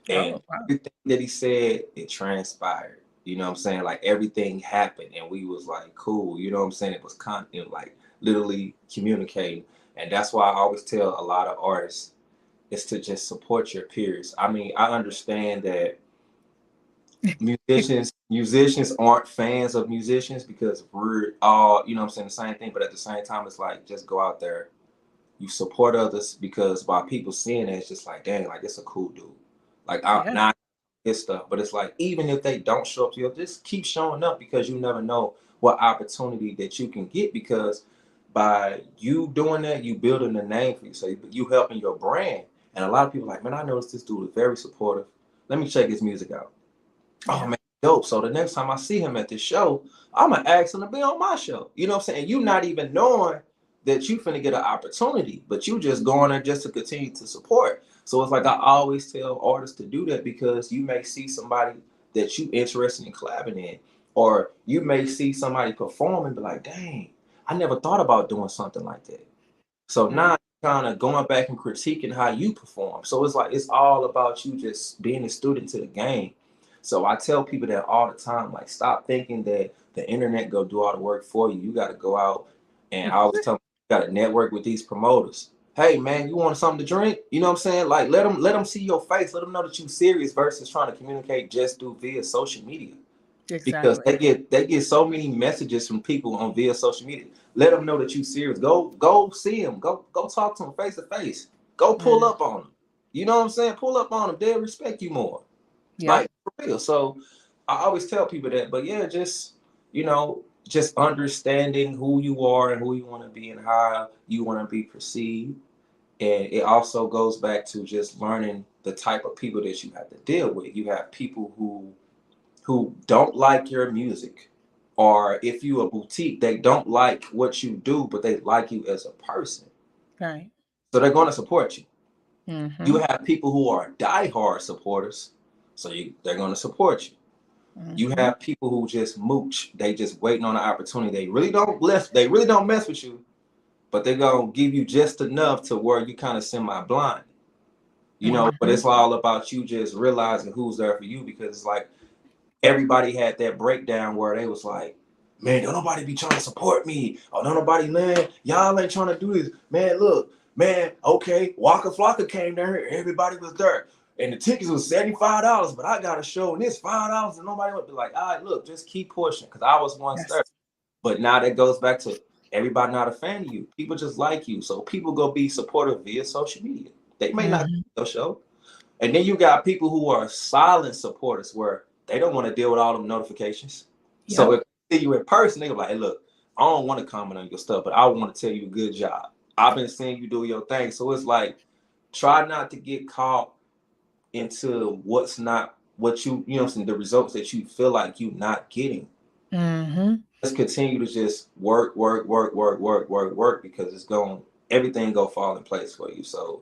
And Oh, wow. everything that he said, it transpired. You know what I'm saying? Like everything happened, and we was like, cool. You know what I'm saying? It was like literally communicating, and that's why I always tell a lot of artists is to just support your peers. I mean, I understand that musicians aren't fans of musicians because we're all, what I'm saying, the same thing. But at the same time, it's like just go out there, you support others because by people seeing it, it's just like, dang, like it's a cool dude. Like Yeah. not his stuff, but it's like even if they don't show up to you, just keep showing up because you never know what opportunity that you can get because by you doing that, you building a name for you. So you helping your brand. And a lot of people are like, man, I noticed this dude is very supportive. Let me check his music out. Oh Yeah. man, dope. So the next time I see him at this show, I'm gonna ask him to be on my show. You know what I'm saying? You not even knowing that you finna get an opportunity, but you just going there just to continue to support. So it's like I always tell artists to do that because you may see somebody that you interested in collabing in, or you may see somebody perform and be like, dang, I never thought about doing something like that. So Mm. now kind of going back and critiquing how you perform. So it's like it's all about you just being a student to the game. So I tell people that all the time, like stop thinking that the internet go do all the work for you. You got to go out and I always tell them you got to network with these promoters. Hey man, you want something to drink? You know what I'm saying? Like let them see your face. Let them know that you serious versus trying to communicate just through via social media. because Exactly. they get so many messages from people on via social media. Let them know that you serious. Go see them. Go talk to them face to face. Go pull Mm. up on them. You know what I'm saying? Pull up on them. They'll respect you more. Yep. Like for real. So I always tell people that. But yeah, just just understanding who you are and who you want to be and how you want to be perceived. And it also goes back to just learning the type of people that you have to deal with. You have people who don't like your music, or if you a boutique, they don't like what you do, but they like you as a person. Right. So they're going to support you. You Mm-hmm. have people who are diehard supporters, so they're going to support you. You Mm-hmm. have people who just mooch. They just waiting on an opportunity. They really don't left. They really don't mess with you, but they're gonna give you just enough to where you kind of semi-blind. But Mm-hmm. it's all about you just realizing who's there for you, because it's like everybody had that breakdown where they was like, man, don't nobody be trying to support me. Oh, don't nobody, man, y'all ain't trying to do this. Man, look, man, okay, Waka Flocka came down here, everybody was there. And the tickets was $75, but I got a show and it's $5, and nobody would be like, all right, look, just keep pushing. Cause I was once Yes. there. But now that goes back to everybody not a fan of you. People just like you. So people go be supportive via social media. They may not Mm-hmm. go show. And then you got people who are silent supporters where they don't want to deal with all them notifications. So Yep. if they see you in person, they're like, hey, look, I don't want to comment on your stuff, but I want to tell you a good job. I've been seeing you do your thing. So it's like, try not to get caught into what's not what the results that you feel like you're not getting. Mm-hmm. Let's continue to just work, because everything go fall in place for you. So,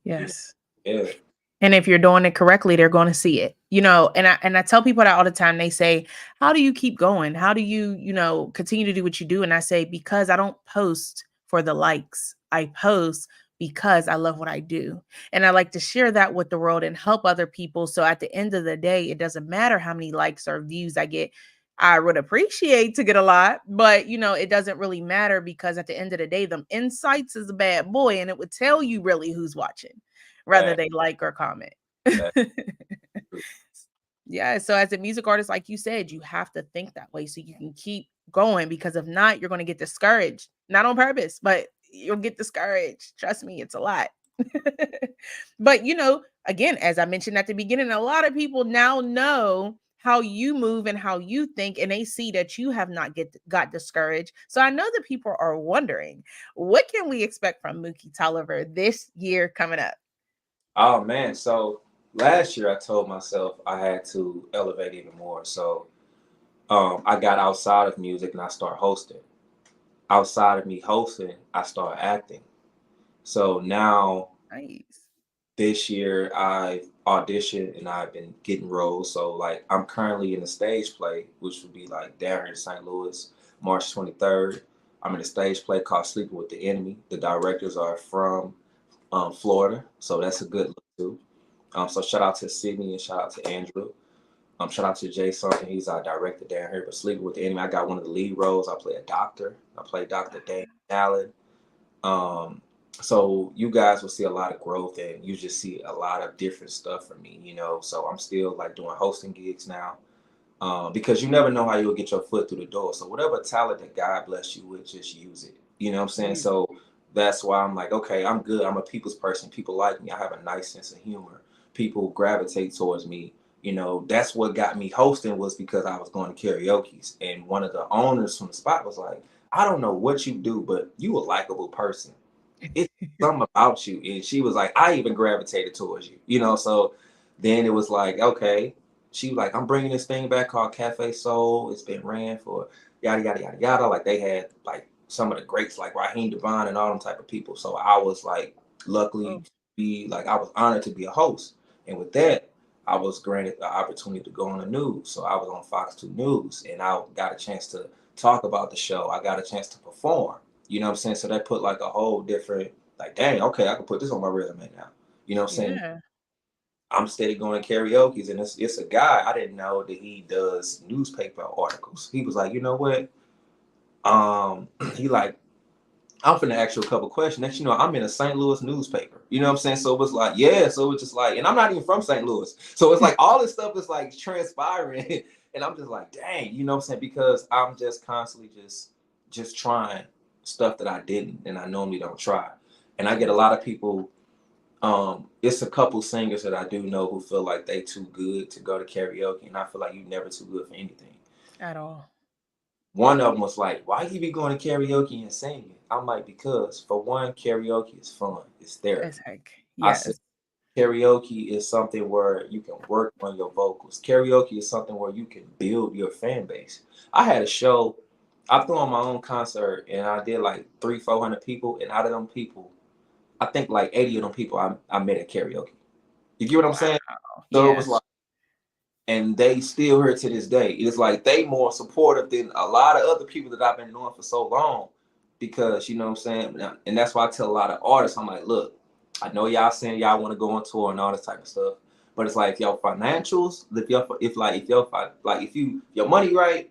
you know, Yes. yeah. And if you're doing it correctly, they're going to see it. And I tell people that all the time. They say, "How do you keep going? How do you, continue to do what you do?" And I say, "Because I don't post for the likes. I post because I love what I do. And I like to share that with the world and help other people. So at the end of the day, it doesn't matter how many likes or views I get. I would appreciate to get a lot, but it doesn't really matter, because at the end of the day, them insights is a bad boy, and it would tell you really who's watching, whether that, they like or comment." that Yeah, so as a music artist, like you said, you have to think that way so you can keep going, because if not, you're going to get discouraged. Not on purpose, but you'll get discouraged. Trust me, it's a lot. But again, as I mentioned at the beginning, a lot of people now know how you move and how you think, and they see that you have not got discouraged. So I know that people are wondering, what can we expect from Mookie Tolliver this year coming up? Oh man, so last year I told myself I had to elevate even more. So I got outside of music and I started hosting. Outside of me hosting, I started acting. So now Nice. this year I've auditioned and I've been getting roles. So like I'm currently in a stage play, which would be like down here in St. Louis, March 23rd. I'm in a stage play called Sleeping with the Enemy. The directors are from Florida, so that's a good look too. So shout out to Sydney and shout out to Andrew. Shout out to Jason. He's our director down here. But Sleeping with the Enemy, I got one of the lead roles. I play a doctor. I play Dr. Dan Allen. Um, so you guys will see a lot of growth, and you just see a lot of different stuff from me. So I'm still like doing hosting gigs now. Because you never know how you'll get your foot through the door. So whatever talent that God bless you with, just use it. You know what I'm saying? So that's why I'm like, okay, I'm good. I'm a people's person. People like me. I have a nice sense of humor. People gravitate towards me. That's what got me hosting, was because I was going to karaoke's, and one of the owners from the spot was like, I don't know what you do, but you a likable person. It's something about you. And she was like, I even gravitated towards you. So then it was like, okay. She was like, I'm bringing this thing back called Cafe Soul. It's been ran for yada, yada, yada, yada. Like they had like some of the greats like Raheem Devon and all them type of people. So I was like, luckily Oh, to be like, I was honored to be a host. And with that, I was granted the opportunity to go on the news. So I was on Fox 2 News, and I got a chance to talk about the show. I got a chance to perform. You know what I'm saying? So that put like a whole different, like, dang, okay, I can put this on my resume now. You know what I'm saying? yeah. I'm steady going karaoke's, and it's a guy I didn't know that he does newspaper articles. He was like, you know what? He like, I'm finna ask you a couple questions. Next, I'm in a St. Louis newspaper. You know what I'm saying? So it was like, yeah. So it's just like, and I'm not even from St. Louis. So it's like all this stuff is like transpiring. And I'm just like, dang, you know what I'm saying? Because I'm just constantly just trying stuff that I didn't and I normally don't try. And I get a lot of people, it's a couple singers that I do know who feel like they too good to go to karaoke, and I feel like you never too good for anything. At all. One of them was like, why you be going to karaoke and singing? I'm like, because for one, karaoke is fun. It's therapy. As heck. I said, Yes. karaoke is something where you can work on your vocals. Karaoke is something where you can build your fan base. I had a show, I threw on my own concert and I did like 300-400 people. And out of them people, I think like 80 of them people I met at karaoke. You get what I'm saying? So it was Yes. like, and they still here to this day. It's like they more supportive than a lot of other people that I've been knowing for so long, because you know what I'm saying. And that's why I tell a lot of artists, I'm like, look, I know y'all saying y'all want to go on tour and all this type of stuff, but it's like your financials, if your money right,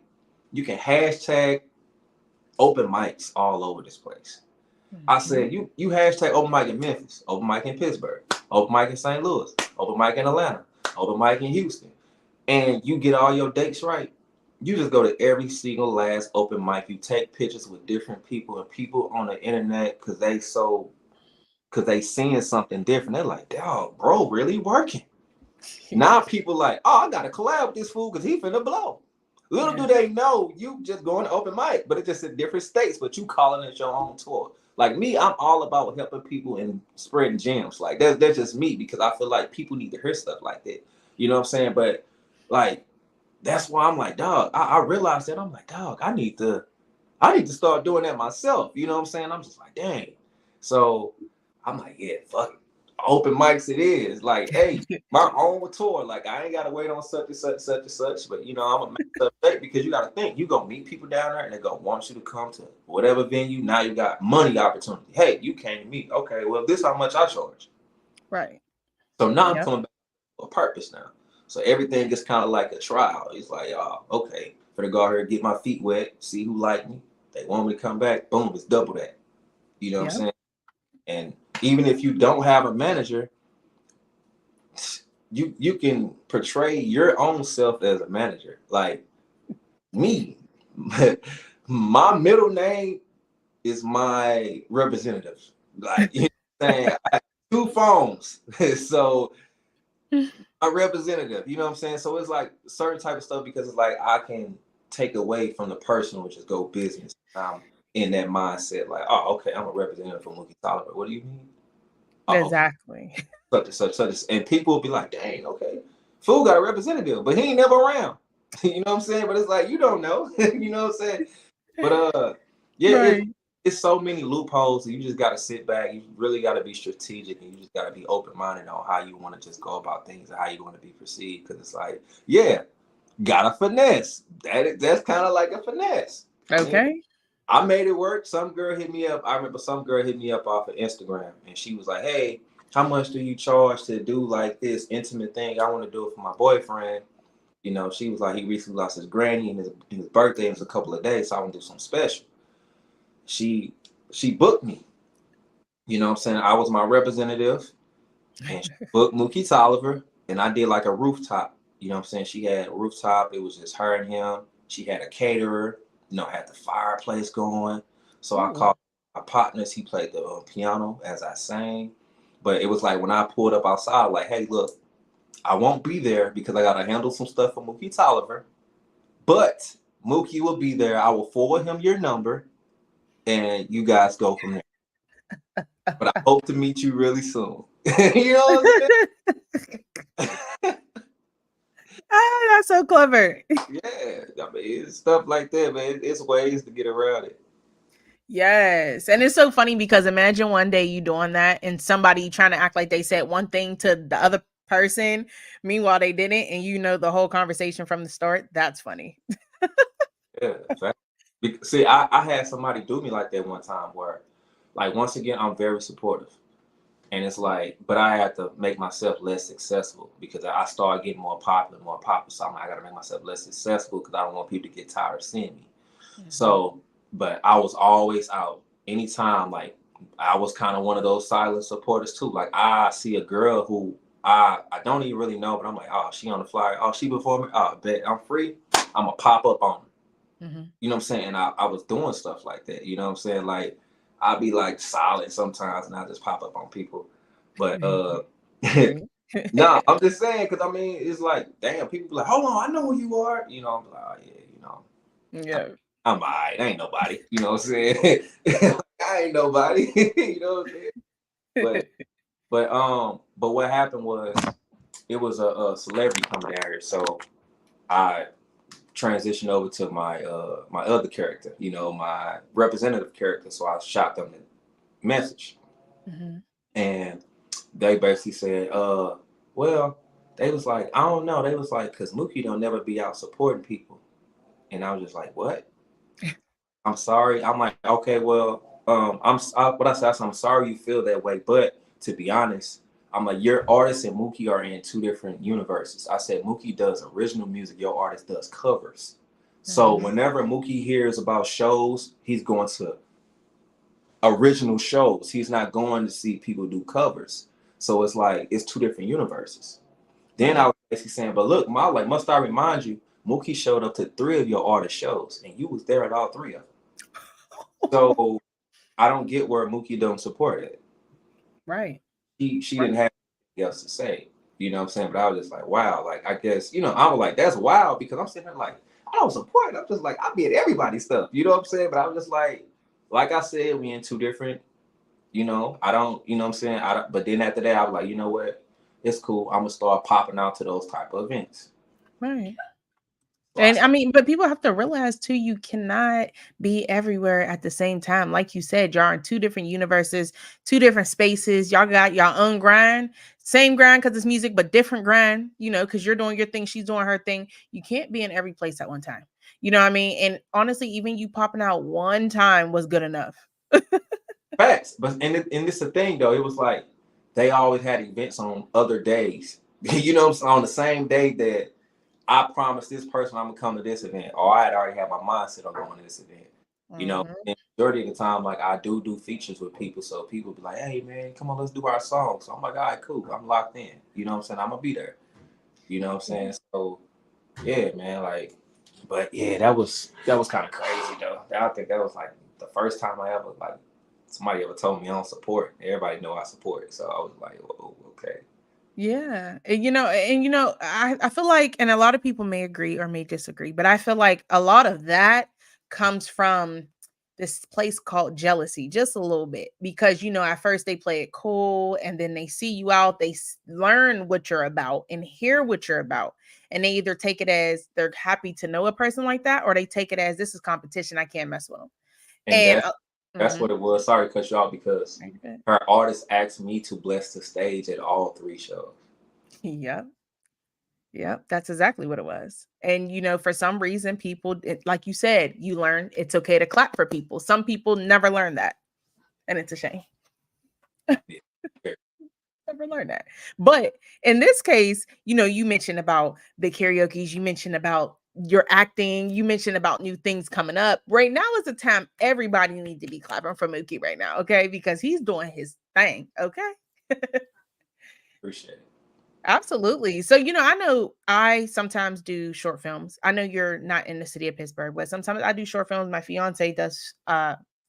you can hashtag open mics all over this place. I said you hashtag open mic in Memphis, open mic in Pittsburgh, open mic in St. Louis, open mic in Atlanta, open mic in Houston, and you get all your dates right. You just go to every single last open mic. You take pictures with different people and people on the internet because they seeing something different. They're like, dog, bro, really working. Now people like, oh, I got to collab with this fool because he finna blow. Little do they know you just going to open mic, but it's just in different states, but you calling it your own tour. Like me, I'm all about helping people and spreading gems. Like that's just me, because I feel like people need to hear stuff like that. You know what I'm saying? But like, that's why I'm like, dog, I realized that. I'm like, dog, I need to start doing that myself. You know what I'm saying? I'm just like, dang. So I'm like, yeah, fuck it. Open mics it is. Like, hey, my own tour. Like, I ain't gotta wait on such and such, such and such. But you know, I'm gonna make stuff date, because you gotta think, you gonna meet people down there and they're gonna want you to come to whatever venue. Now you got money opportunity. Hey, you came to me. Okay, well, this how much I charge. Right. So now I'm coming back for a purpose now. So everything is kind of like a trial. It's like, oh, okay, for to go out here, get my feet wet, see who like me. They want me to come back. Boom, it's double that. You know what I'm saying? And even if you don't have a manager, you can portray your own self as a manager. Like me, my middle name is my representative. Like, you know what I'm saying? I have 2 phones. So a representative, you know what I'm saying? So it's like certain type of stuff, because it's like I can take away from the personal and just go business. In that mindset, like, oh, okay, I'm a representative for Mookie Tolliver. What do you mean? Exactly. Such and such, such, and people will be like, dang, okay, fool got a representative, but he ain't never around. You know what I'm saying? But it's like, you don't know. You know what I'm saying? But yeah, it's so many loopholes. You just got to sit back. You really got to be strategic, and you just got to be open-minded on how you want to just go about things and how you want to be perceived. Because it's like, yeah, got a finesse. That's kind of like a finesse. Okay. I made it work. Some girl hit me up. I remember some girl hit me up off of Instagram, and she was like, hey, how much do you charge to do like this intimate thing? I want to do it for my boyfriend. You know, she was like, he recently lost his granny, and his birthday was a couple of days, so I want to do something special. She booked me. You know what I'm saying? I was my representative, and she booked Mookie Tolliver, and I did like a rooftop. You know what I'm saying? She had a rooftop. It was just her and him. She had a caterer. You know, had the fireplace going. So I called my partners. He played the piano as I sang. But it was like when I pulled up outside, like, hey, look, I won't be there because I got to handle some stuff for Mookie Tolliver. But Mookie will be there. I will forward him your number, and you guys go from there. But I hope to meet you really soon. You know what I'm saying? Oh, that's so clever. Yeah, I mean, it's stuff like that, man. It's ways to get around it. Yes. And it's so funny because imagine one day you doing that and somebody trying to act like they said one thing to the other person. Meanwhile, they didn't. And you know the whole conversation from the start. That's funny. Yeah. See, I had somebody do me like that one time where, like, once again, I'm very supportive. And it's like, but I had to make myself less successful because I started getting more popular. So I'm like, I got to make myself less successful because I don't want people to get tired of seeing me. Mm-hmm. So, but I was always out. Anytime, like, I was kind of one of those silent supporters too. Like, I see a girl who I don't even really know, but I'm like, oh, she on the flyer. Oh, she before me. Oh, bet I'm free. I'm gonna pop up on her. Mm-hmm. You know what I'm saying? And I was doing stuff like that. You know what I'm saying? Like I'd be like silent sometimes, and I just pop up on people. But Right. no, I'm just saying because I mean it's like, damn, people be like, hold on, I know who you are. You know, I'm like, oh yeah, you know, Yeah. I'm alright. I ain't nobody. You know what I'm saying? I ain't nobody. You know what I'm saying? But what happened was it was a celebrity coming down here, so I transitioned over to my other character, you know, my representative character. So I shot them a message, Mm-hmm. and they basically said, well, they was like, I don't know. They was like, cause Mookie don't never be out supporting people, and I was just like, what? I'm sorry. I'm like, okay, well, what I said, I'm sorry you feel that way, but to be honest, I'm like, your artist and Mookie are in two different universes. I said, Mookie does original music, your artist does covers. So Mm-hmm. whenever Mookie hears about shows, he's going to original shows. He's not going to see people do covers. So it's like, it's two different universes. Then I was basically saying, but look, must I remind you, Mookie showed up to 3 of your artist shows, and you was there at all 3 of them. So I don't get where Mookie don't support it. Right. She didn't have anything else to say. You know what I'm saying? But I was just like, wow. Like I guess, you know, I was like, that's wild because I'm sitting there like, I don't support it. I'm just like, I be at everybody's stuff. You know what I'm saying? But I was just like I said, we in two different, you know, I don't, you know what I'm saying? I don't, but then after that, I was like, you know what? It's cool. I'm gonna start popping out to those type of events. Right. So And I mean, but people have to realize too, you cannot be everywhere at the same time. Like you said, y'all in two different universes, two different spaces. Y'all got your own grind, same grind because it's music, but different grind, you know, because you're doing your thing, she's doing her thing. You can't be in every place at one time. You know what I mean? And honestly, even you popping out one time was good enough. facts. But and this the thing though, it was like they always had events on other days. You know what I'm saying? On the same day that I promised this person I'm gonna come to this event, or I had already had my mindset on going to this event. You know, Mhm. and majority of the time, like I do features with people, so people be like, "Hey, man, come on, let's do our song." So I'm like, "All right, cool, I'm locked in." You know what I'm saying? I'm gonna be there. You know what I'm saying? So yeah, man, like, but yeah, that was kind of crazy though. I think that was like the first time I ever like somebody ever told me I don't support. Everybody know I support, so I was like, "Oh, okay." Yeah. I feel like, and a lot of people may agree or may disagree, but I feel like a lot of that comes from this place called jealousy, just a little bit. Because, at first they play it cool and then they see you out, they learn what you're about and hear what you're about. And they either take it as they're happy to know a person like that, or they take it as this is competition. I can't mess with them. And And, that's mhm. what it was. Sorry to cut you off because Right, good. her artist asked me to bless the stage at all 3 shows. Yep. Yep, that's exactly what it was. And for some reason, like you said, you learn it's okay to clap for people. Some people never learn that, and it's a shame. Yeah. Never learn that. But in this case, you mentioned about the karaoke's, you mentioned about your acting, you mentioned about new things coming up. Right now is the time everybody needs to be clapping for Mookie right now, okay? Because he's doing his thing, okay? Appreciate it. Absolutely. So, I know I sometimes do short films. I know you're not in the city of Pittsburgh, but sometimes I do short films. My fiance does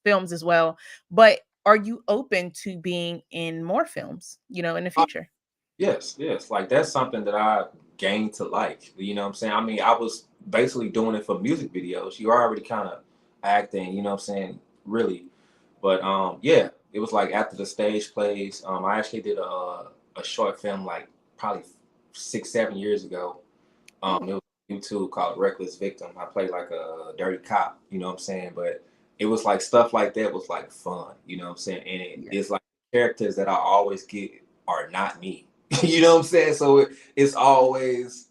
films as well. But are you open to being in more films, in the future? Yes, yes. Like that's something that I gained to like. You know what I'm saying? I mean, I was basically doing it for music videos. You already kind of acting, you know what I'm saying? Really. But yeah, it was like after the stage plays, I actually did a short film like probably 6, 7 years ago. It was on YouTube called Reckless Victim. I played like a dirty cop, you know what I'm saying? But it was like stuff like that was like fun, you know what I'm saying? And Yeah. it's like characters that I always get are not me. You know what I'm saying? So it's always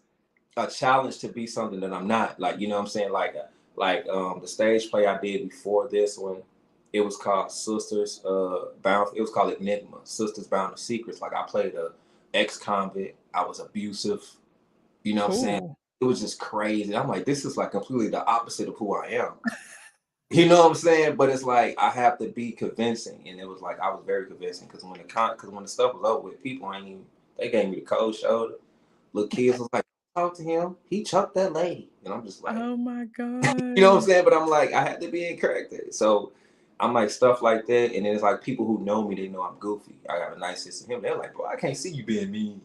a challenge to be something that I'm not. Like, you know what I'm saying? Like the stage play I did before this one, it was called Sisters Bound. It was called Enigma, Sisters Bound to Secrets. Like I played a ex-convict. I was abusive. You know what I'm saying? Cool. It was just crazy. I'm like, this is like completely the opposite of who I am. You know what I'm saying? But it's like I have to be convincing, and it was like I was very convincing because when the stuff was over with, people ain't even They gave me the cold shoulder. Little kids was like, talk to him. He chucked that lady. And I'm just like, Oh my you know what I'm God. saying? But I'm like, I had to be corrected. So I'm like, stuff like that. And then it's like people who know me, they know I'm goofy. I got a nice sense of humor. They're like, bro, I can't see you being mean.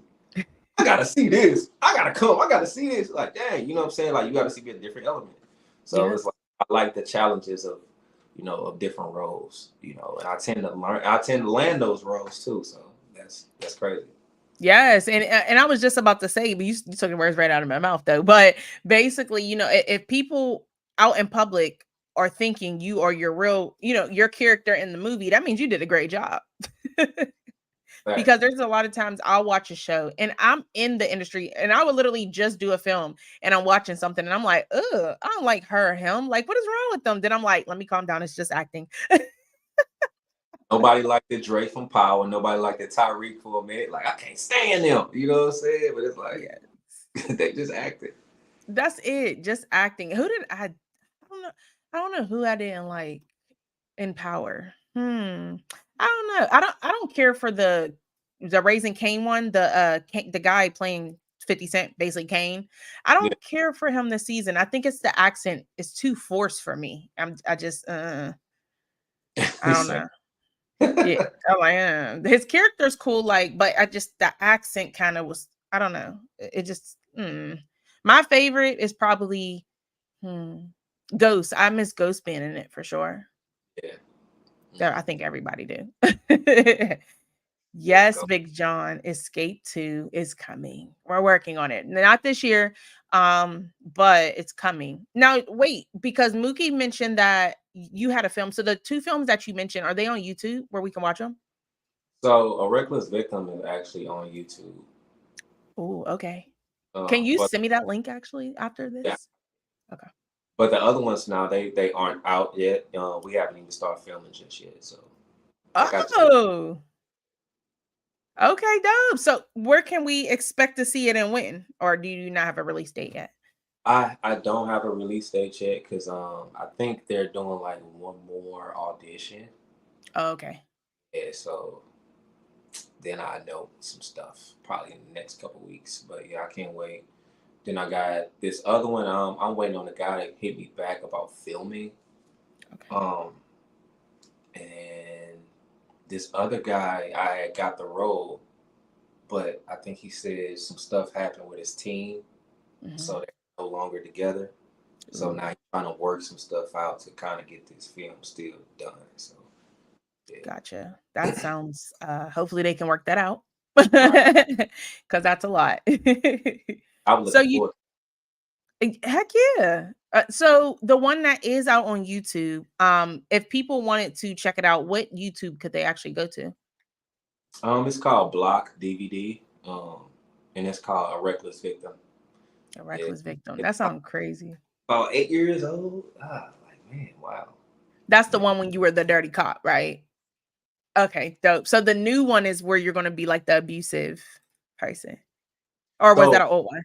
I gotta see this. I gotta see this. Like, dang, you know what I'm saying? Like, you gotta see a different element. So Yeah. it's like I like the challenges of, of different roles, and I tend to land those roles too. So that's crazy. Yes, and I was just about to say, but you took the words right out of my mouth though. But basically, if people out in public are thinking you are your real, your character in the movie, that means you did a great job. Because Facts. there's a lot of times I'll watch a show and I'm in the industry and I would literally just do a film and I'm watching something and I'm like, ugh, I don't like her, him. Like, what is wrong with them? Then I'm like, let me calm down. It's just acting. Nobody liked the Dre from Power. Nobody liked the Tyreek for a minute. Like, I can't stand them. You know what I'm saying? But it's like Yeah, they just acted. that's it. Just acting. I don't know. I don't know who I didn't like in Power. I don't know. I don't care for the Raising Kane one, the guy playing 50 Cent, basically Kane. I Yeah. don't care for him this season. I think it's the accent is too forced for me. I just I don't know. Yeah. I'm like, his character's cool, like, but I just the accent kind of was, I don't know. It just my favorite is probably hmm, Ghost. I miss Ghost being in it for sure. Yeah. I think everybody do. Yeah. Yes, Go. Big John, Escape 2 is coming. We're working on it. Not this year, but it's coming. Now, wait, because Mookie mentioned that you had a film. So the two films that you mentioned, are they on YouTube where we can watch them? So a reckless victim is actually on YouTube. Oh, okay. Can you But send me that link actually after yeah, this? Okay. but the other ones now they aren't out yet. We haven't even started filming just yet. So like I just Oh, okay, dope. So where can we expect to see it and when? Or do you not have a release date yet? I don't have a release date yet because I think they're doing like one more audition. Oh, okay. Yeah, so then I know some stuff probably in the next couple weeks. But yeah, I can't wait. Then I got this other one. I'm waiting on the guy to hit me back about filming. Okay. Um, and this other guy, I had got the role, but I think he said some stuff happened with his team, so Mhm. they're no longer together. So Ooh, now he's trying to work some stuff out to kind of get this film still done. So yeah, gotcha. That sounds hopefully they can work that out. right. Cuz that's a lot. I was So looking you forward. heck yeah. So the one that is out on YouTube, if people wanted to check it out, what YouTube could they actually go to? It's called Block DVD. And it's called A Reckless Victim. A Yeah, reckless victim. it's That sounds crazy. about 8 years old. Like man, wow. That's the Yeah. one when you were the dirty cop, right? Okay, dope. So the new one is where you're going to be like the abusive person. Or was that So an old one?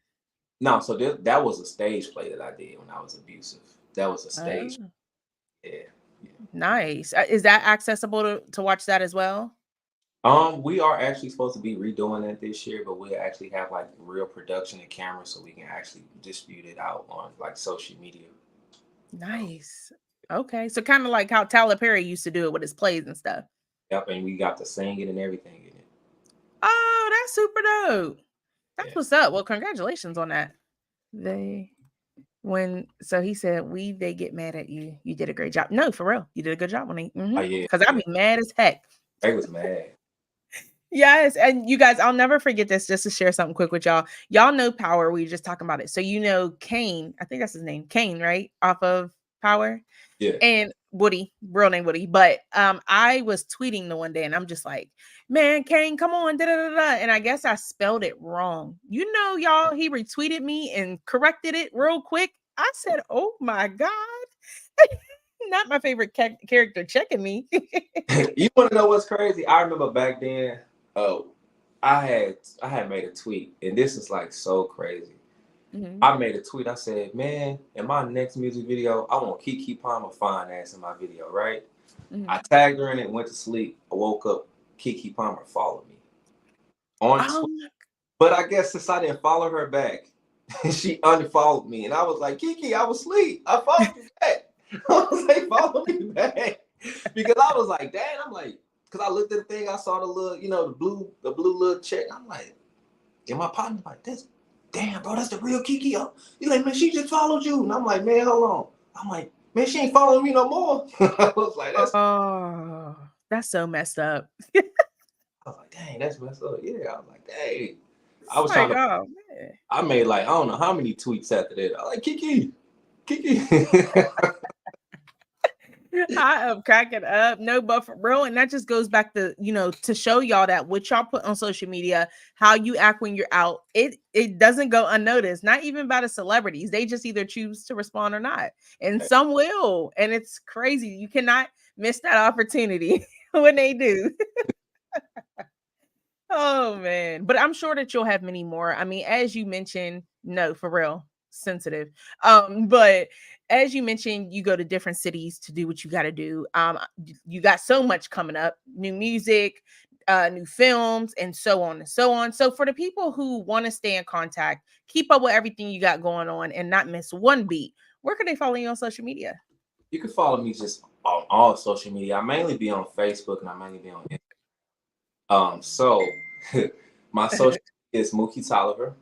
no, so that was a stage play that I did when I was abusive. That was a stage. Oh, Yeah. Yeah. nice. Is that accessible to watch that as well? We are actually supposed to be redoing that this year, but we'll actually have like real production and camera so we can actually distribute it out on like social media. So, Nice. Okay. So kind of like how Tyler Perry used to do it with his plays and stuff. yep, and we got to sing it and everything in it. Oh, that's super dope. That's Yeah. what's up. Well, congratulations on that. They when so he said they get mad at you. You did a great job. No, for real. You did a good job when Oh yeah, because I'd yeah. be mad as heck. They was mad. Yes, and you guys, I'll never forget this. Just to share something quick with y'all. Y'all know Power. We were just talking about it. So you know Kane. I think that's his name, Kane, right? Off of Power. Yeah. And Woody, real name Woody. But I was tweeting the one day and I'm just like, man, Kane, come on, da, da, da, da. And I guess I spelled it wrong. You know, y'all, he retweeted me and corrected it real quick. I said, oh my God. Not my favorite character checking me. You want to know what's crazy? I remember back then. Oh, I had made a tweet, and this is like so crazy. Mhm, I made a tweet. I said, "Man, in my next music video, I want Kiki Palmer fine ass in my video, right?" mhm. I tagged her in it, went to sleep. I woke up, Kiki Palmer followed me. on Twitter. But I guess since I didn't follow her back, she unfollowed me. And I was like, Kiki, I was asleep. I followed you back. I was like, follow me back. Because I was like, dang, I'm like, because I looked at the thing, I saw the little, the blue little check. I'm like, and my partner's like, this, damn, bro, that's the real Kiki. He's like, man, she just followed you. And I'm like, man, hold on. I'm like, man, she ain't following me no more. I was like, that's so messed up. I was like, dang, that's messed up. Yeah, I was like, dang. I was trying to, I made like, I don't know how many tweets after that. I like, Kiki. I am cracking up. No, but for real, and that just goes back to, to show y'all that what y'all put on social media, how you act when you're out, it doesn't go unnoticed, not even by the celebrities. They just either choose to respond or not. And some will. And it's crazy. You cannot miss that opportunity when they do. Oh, man. But I'm sure that you'll have many more. I mean, as you mentioned, no, for real, sensitive. But as you mentioned, you go to different cities to do what you got to do. You got so much coming up, new music, new films, and so on and so on. So for the people who want to stay in contact, keep up with everything you got going on and not miss one beat, where can they follow you on social media? You can follow me just on all social media. I mainly be on Facebook and I mainly be on Instagram. So my social is Mookie Tolliver.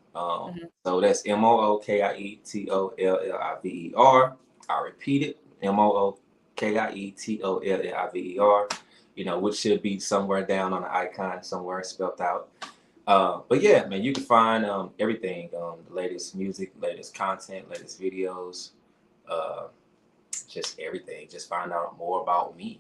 So that's MOOKIETOLLIVER. I repeat it, MOOKIETOLLIVER. Which should be somewhere down on the icon, somewhere spelled out. But yeah, man, you can find everything, the latest music, latest content, latest videos, just everything. Just find out more about me,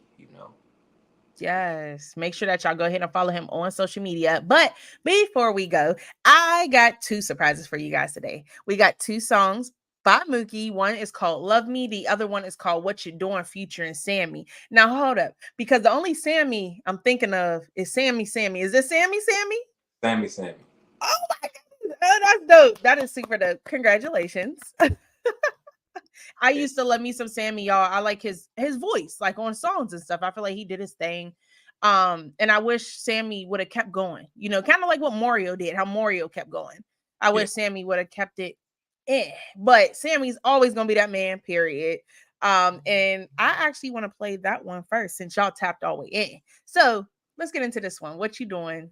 Yes. Make sure that y'all go ahead and follow him on social media. But before we go, I got 2 surprises for you guys today. We got 2 songs by Mookie. One is called Love Me. The other one is called What You Doing, featuring Sammy. Now, hold up. Because the only Sammy I'm thinking of is Sammy. Is this Sammy? Sammy. Oh, my God. Oh, that's dope. That is super dope. Congratulations. I used to love me some Sammy, y'all. I like his voice, like on songs and stuff. I feel like he did his thing. And I wish Sammy would have kept going, kind of like what Mario did, how Mario kept going. I wish Sammy would have kept it in. But Sammy's always going to be that man, period. And I actually want to play that one first since y'all tapped all the way in. So let's get into this one. What You Doing?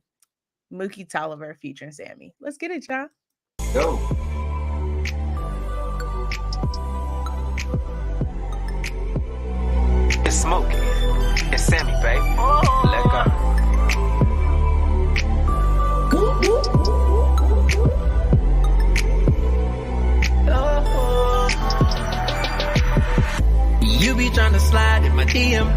Mookie Tolliver featuring Sammy. Let's get it, y'all. Go. It's Mookie. It's Sammy, baby. Let go. You be trying to slide in my DM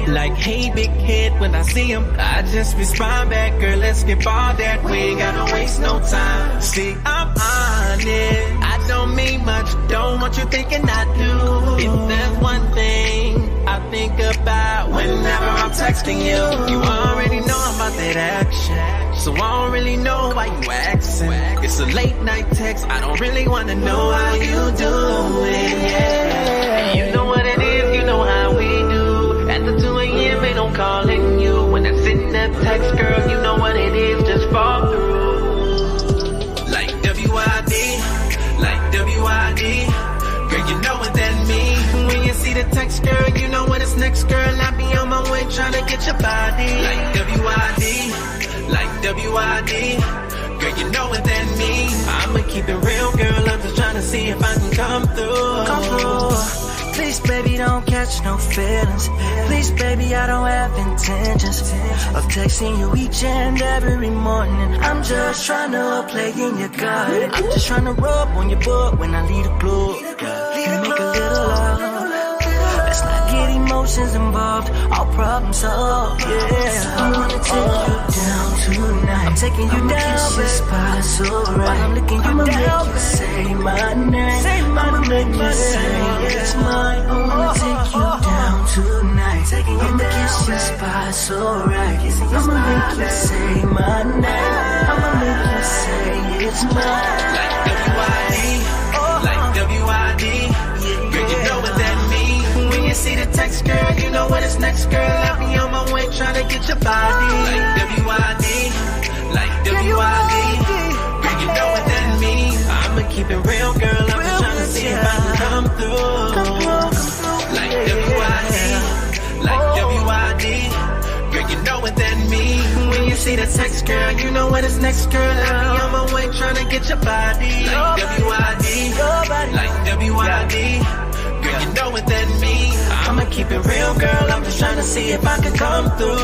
like, hey, big head, when I see him. I just respond back, girl, let's get all that. We ain't gotta waste no time. See, I'm honest. I don't mean much, don't want you thinking I do. If there's one thing I think about whenever I'm texting you, you already know I'm about that action. So I don't really know why you asking. It's a late night text, I don't really wanna know how you doing, yeah. And you know what it is, you know how we do. At the 2 a.m. ain't no calling you. When I send that text, girl, you know what it is, just fall through. Like W.I.D., like W.I.D. Girl, you know what that means. When you see the text, girl, you know what it's next, girl. I be on my way trying to get your body. Like W.I.D., like W.I.D. Girl, you know what that means. I'ma keep it real, girl. I'm just trying to see if I can come through. Please, baby, don't catch no feelings. Please, baby, I don't have intentions of texting you each and every morning. I'm just trying to play in your garden. I'm just trying to rub on your butt when I leave the club. And make a little love. Let's not get emotions involved. All problems solved, yeah. I wanna take you down tonight. I'm taking you down, but spot's alright. I'm looking you down, but say my name. I'ma make you say it's mine. I wanna take you down tonight. I'ma kiss your spot's alright. I'ma make you say my name. I'ma make you say it's mine. Like W.I.D., like W.I.D. Girl, you know what that means. When you see the text, girl, you know what it's next, girl. I be on my way trying to get your body. Like W.I.D., like W.I.D. see the text, girl, you know what is next, girl. I be on my way trying to get your body. Like W-I-D, like W-I-D. Girl, you know what that means. I'ma keep it real, girl. I'm just trying to see if I can come through.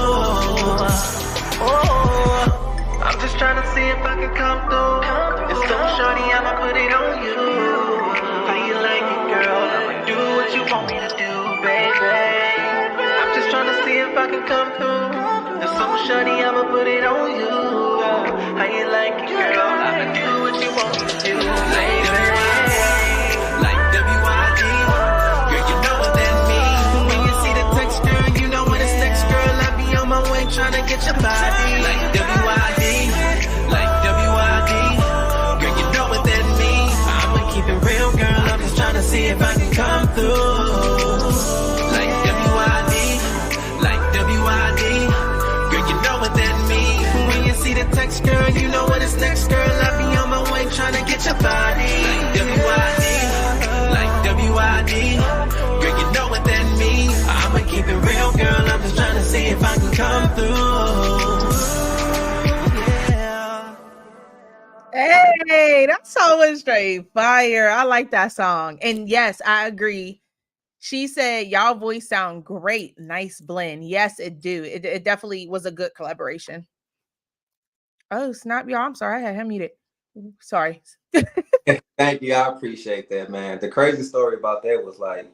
Oh, I'm just trying to see if I can come through. It's so shorty, I'ma put it on you. How you like it, girl? I'ma do what you want me to do, baby. I'm just trying to see if I can come through. It's so shorty, I'ma put it on you. How you like it, girl? I'ma do what you want me to do, baby. Like W-I-D. Girl, you know what that means. When you see the text, girl, you know when it's next, girl. I be on my way trying to get your body. Like W-I-D. Like W-I-D. Girl, you know what that means. I'ma keep it real, girl. I'm just trying to see if I can come through. Like W-I-D. Like W-I-D. Girl, you know what that means. When you see the text, girl, you know what it's next, girl. I be on my way trying to get your body. Like W-I-D. Like W-I-D. Girl, you know what that means. I'ma keep it real, girl. I'm just trying to see if I can come through. Hey, that song was straight fire. I like that song. And yes, I agree. She said, y'all voice sound great. Nice blend. Yes, it do. It definitely was a good collaboration. Oh, snap, y'all. I'm sorry. I had him muted. Sorry. Thank you. I appreciate that, man. The crazy story about that was like,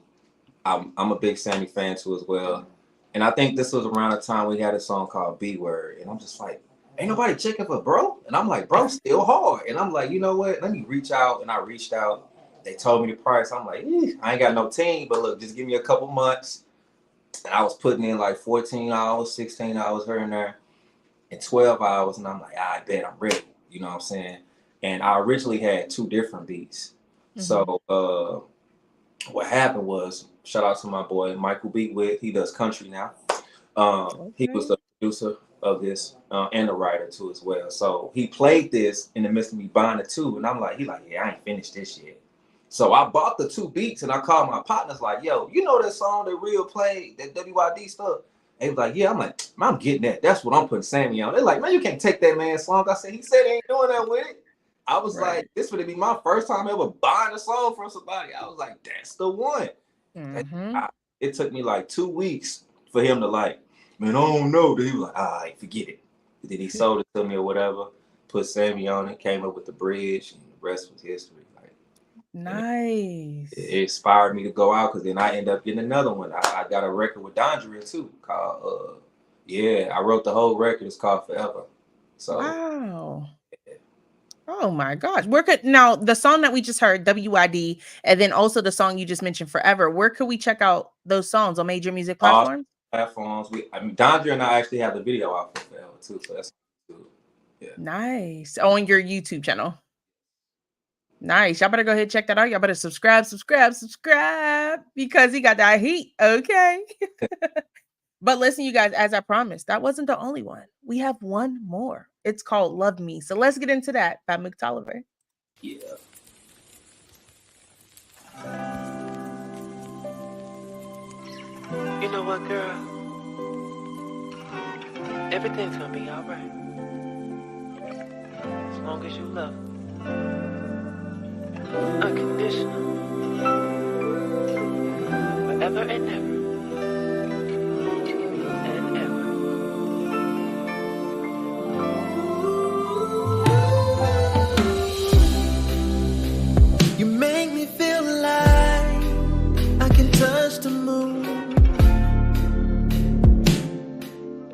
I'm a big Sammy fan too as well. And I think this was around the time we had a song called B Word. And I'm just like, ain't nobody checking for bro. And I'm like, bro, still hard. And I'm like, you know what? Let me reach out. And I reached out. They told me the price. I'm like, I ain't got no team, but look, just give me a couple months. And I was putting in like 14 hours, 16 hours here and there, and 12 hours. And I'm like, I bet I'm ready. You know what I'm saying? And I originally had 2 different beats. Mm-hmm. So what happened was, shout out to my boy Michael Beatwit. He does country now. He was the producer of this and the writer too as well. So he played this in the midst of me buying the 2, and I'm like, yeah, I ain't finished this yet. So I bought the 2 beats, and I called my partners like, yo, you know that song that Real played, that WYD stuff? They was like, yeah. I'm like, man, I'm getting that. That's what I'm putting Sammy on. They're like, man, you can't take that man's song. I said, he said he ain't doing that with it. I was like, this would be my first time ever buying a song from somebody. I was like, that's the one. Mm-hmm. It took me like 2 weeks for him to like, man, I don't know. Then he was like, all right, forget it. And then he sold it to me or whatever, put Sammy on it, came up with the bridge, and the rest was history. Like, nice. It inspired me to go out, because then I ended up getting another one. I got a record with Dondria too called, I wrote the whole record. It's called Forever. So, wow. Oh my gosh. Where could now the song that we just heard, WID, and then also the song you just mentioned, Forever, where could we check out those songs on major music platforms? Platforms. Dondria and I actually have the video out for Forever too. So that's cool. Yeah. Nice. On your YouTube channel. Nice. Y'all better go ahead and check that out. Y'all better subscribe, because he got that heat. Okay. But listen, you guys, as I promised, that wasn't the only one. We have one more. It's called Love Me. So let's get into that by Mookie Tolliver. Yeah. You know what, girl? Everything's gonna be all right. As long as you love. Unconditional. Forever and ever.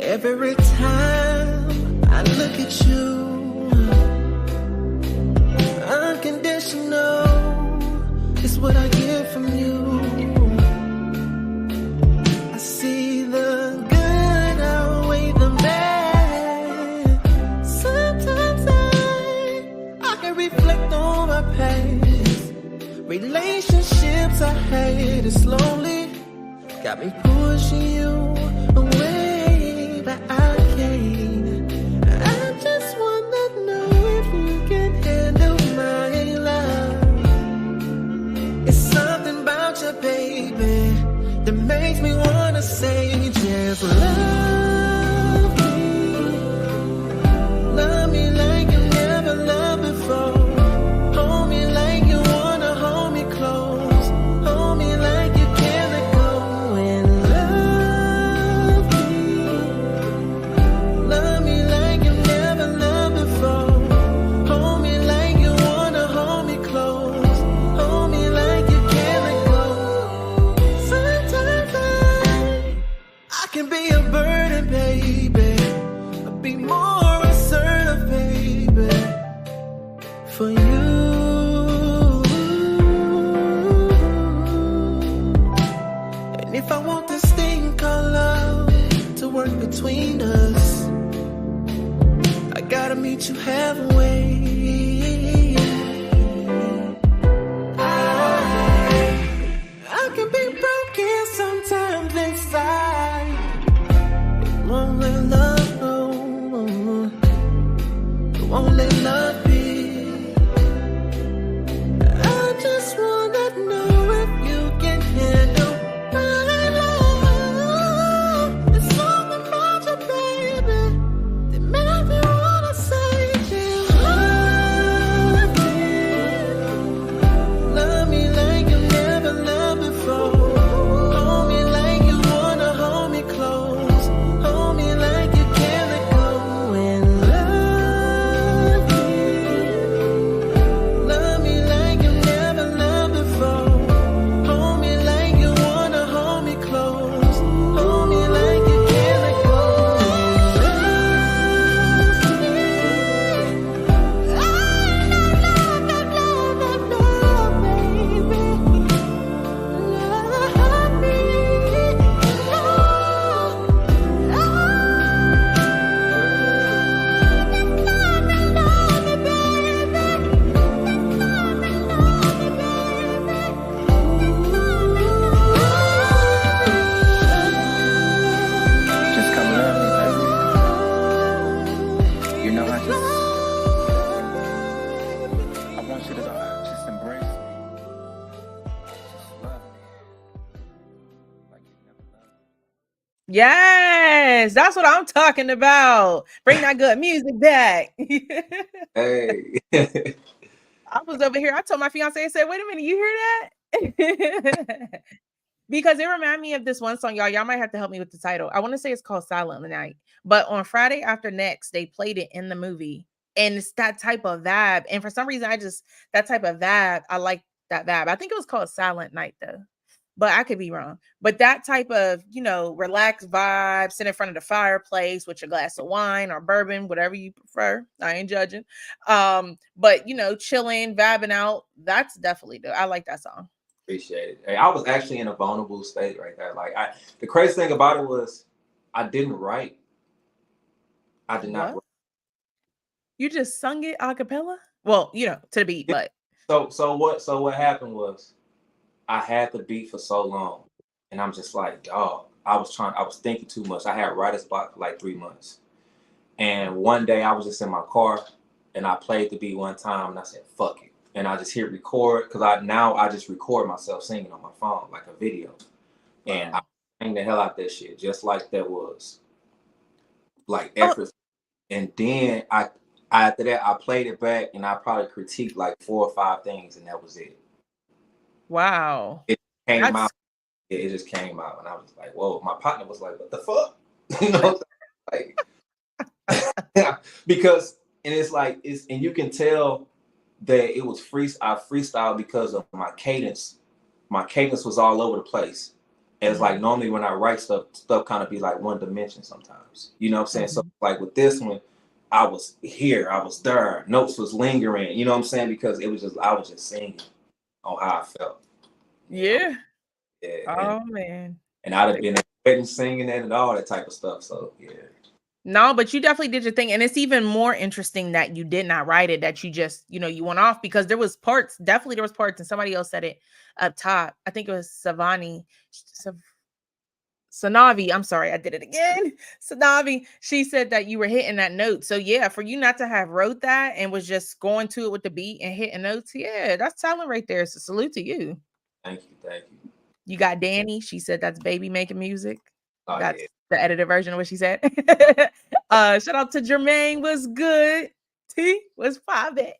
Every time I look at you, unconditional is what I get from you. I see the good outweigh the bad. Sometimes I can reflect on my past. Relationships I hated slowly got me pushing you away. But I can't. I just wanna know if you can handle my love. It's something about you, baby, that makes me wanna say just love me. And if I want this thing called love to work between us, I gotta meet you halfway. I can be broken sometimes inside. It won't let love go. It won't let love be. I just wanna know if you can handle my love. There's something about you, baby, that makes me wanna say you love me like you never loved before. Hold me like you wanna hold me close. Hold me like you can't let go. And love me like you never loved before. Hold me like you wanna hold me close. Hold me like you can't let go. Just come love me, baby. You know, I want you to just embrace me. Just love me. Like you never loved me. Yes, that's what I'm talking about. Bring that good music back. Hey. I was over here. I told my fiance, I said, wait a minute, you hear that? Because it reminded me of this one song, y'all. Y'all might have to help me with the title. I want to say it's called Silent Night. But on Friday After Next, they played it in the movie. And it's that type of vibe. And for some reason, that type of vibe, I like that vibe. I think it was called Silent Night, though. But I could be wrong. But that type of, relaxed vibe, sit in front of the fireplace with your glass of wine or bourbon, whatever you prefer. I ain't judging. But chilling, vibing out. That's definitely I like that song. Appreciate it. Hey, I was actually in a vulnerable state right there. Like the crazy thing about it was I didn't write. I did not. What? You just sung it a cappella? Well, to the beat, but So what happened was I had the beat for so long, and I'm just like, dog. I was thinking too much. I had writer's block for like 3 months, and one day I was just in my car, and I played the beat one time, and I said, fuck it. And I just hit record because I just record myself singing on my phone like a video, and I sang the hell out that shit just like that was like effort. And then after that I played it back and I probably critiqued like 4 or 5 things and that was it. Wow, it came out. It just came out and I was like, whoa. My partner was like, what the fuck? Like because and it's like and you can tell that it was I freestyle because of my cadence. My cadence was all over the place. And it's like normally when I write stuff kind of be like one dimension sometimes. You know what I'm saying? So like with this one, I was here, I was there, notes was lingering, you know what I'm saying? Because I was just singing on how I felt. Yeah. Yeah. Oh man. And I'd have been wedding singing it and all that type of stuff. So yeah. No, but you definitely did your thing. And it's even more interesting that you did not write it, that you just, you went off because there was parts, and somebody else said it up top. I think it was Sanavi. I'm sorry, I did it again. Sanavi, she said that you were hitting that note. So yeah, for you not to have wrote that and was just going to it with the beat and hitting notes, yeah, that's talent right there. So salute to you. Thank you. You got Danny. She said that's baby making music. Oh, That's yeah. the edited version of what she said. Shout out to Jermaine. Was good. T was poppin'.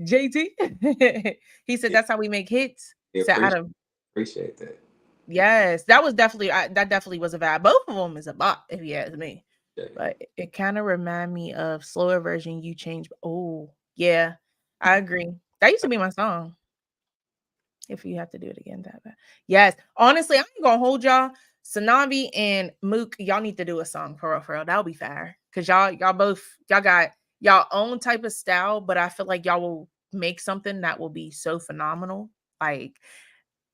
JT. He said that's how we make hits. Yeah, So appreciate that. Yes, that was definitely that definitely was a vibe. Both of them is a bop, if you ask me. Yeah. But it kind of remind me of slower version. You change. Oh yeah, I agree. That used to be my song. If you have to do it again, that bad. Yes, honestly, I ain't gonna hold y'all. Sanavi and Mook, y'all need to do a song for real. That'll be fire. Cause y'all got y'all own type of style, but I feel like y'all will make something that will be so phenomenal. Like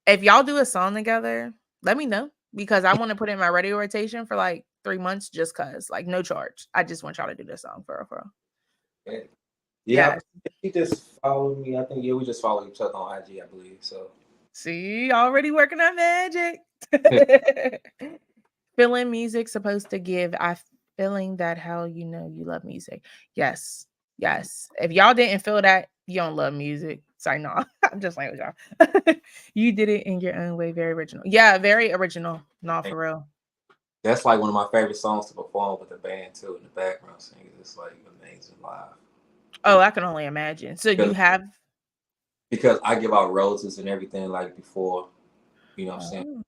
if y'all do a song together, let me know. because I want to put it in my radio rotation for like 3 months just cause, like no charge. I just want y'all to do this song for real. Yeah. Yes. He just followed me. I think we just follow each other on IG, I believe. So See, already working on magic. Feeling music supposed to give. I feeling that how you know you love music. Yes. If y'all didn't feel that, you don't love music. Sorry, no. I'm just like with y'all. You did it in your own way. Very original. Yeah, very original. No, for real. that's like one of my favorite songs to perform with the band too, in the background singing. It's like amazing live. Oh, I can only imagine. So you have, because I give out roses and everything like before, you know what I'm saying?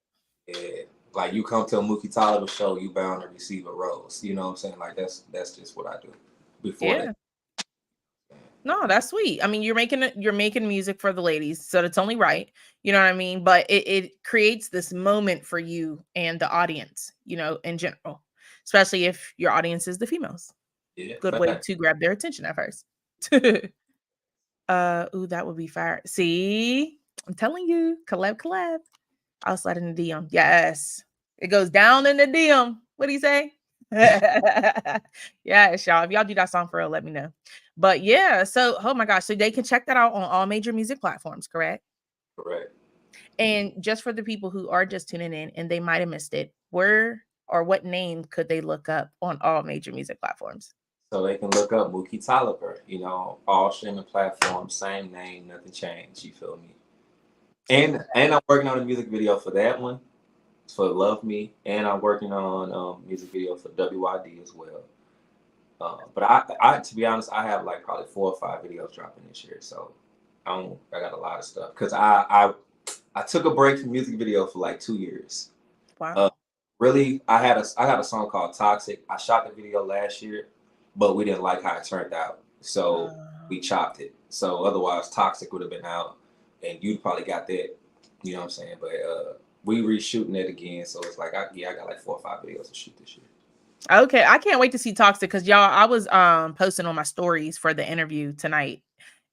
Yeah. Like you come to a Mookie Tolliver show, you bound to receive a rose. You know what I'm saying? Like that's just what I do before yeah. No, that's sweet. I mean, you're making music for the ladies, so it's only right. You know what I mean? But it creates this moment for you and the audience, you know, in general, especially if your audience is the females. Yeah. Good way to grab their attention at first. Ooh, that would be fire. See, I'm telling you, collab. I'll slide in the DM. Yes, it goes down in the DM. What do you say? Yes, y'all. If y'all do that song for real, let me know. But yeah, so oh my gosh, so they can check that out on all major music platforms, correct? Correct. And just for the people who are just tuning in and they might have missed it, where or what name could they look up on all major music platforms? So they can look up Mookie Tolliver, you know, all streaming platforms, same name, nothing changed. You feel me? And I'm working on a music video for that one, for Love Me, and I'm working on music video for WYD as well. But I to be honest, I have like probably 4 or 5 videos dropping this year, so I got a lot of stuff because I took a break from music video for like 2 years. Wow. Really, I had a song called Toxic. I shot the video last year, but we didn't like how it turned out, so we chopped it. So otherwise, Toxic would have been out, and you'd probably got that. You know what I'm saying? But we reshooting it again, so it's like I got like 4 or 5 videos to shoot this year. Okay, I can't wait to see Toxic because y'all, I was posting on my stories for the interview tonight.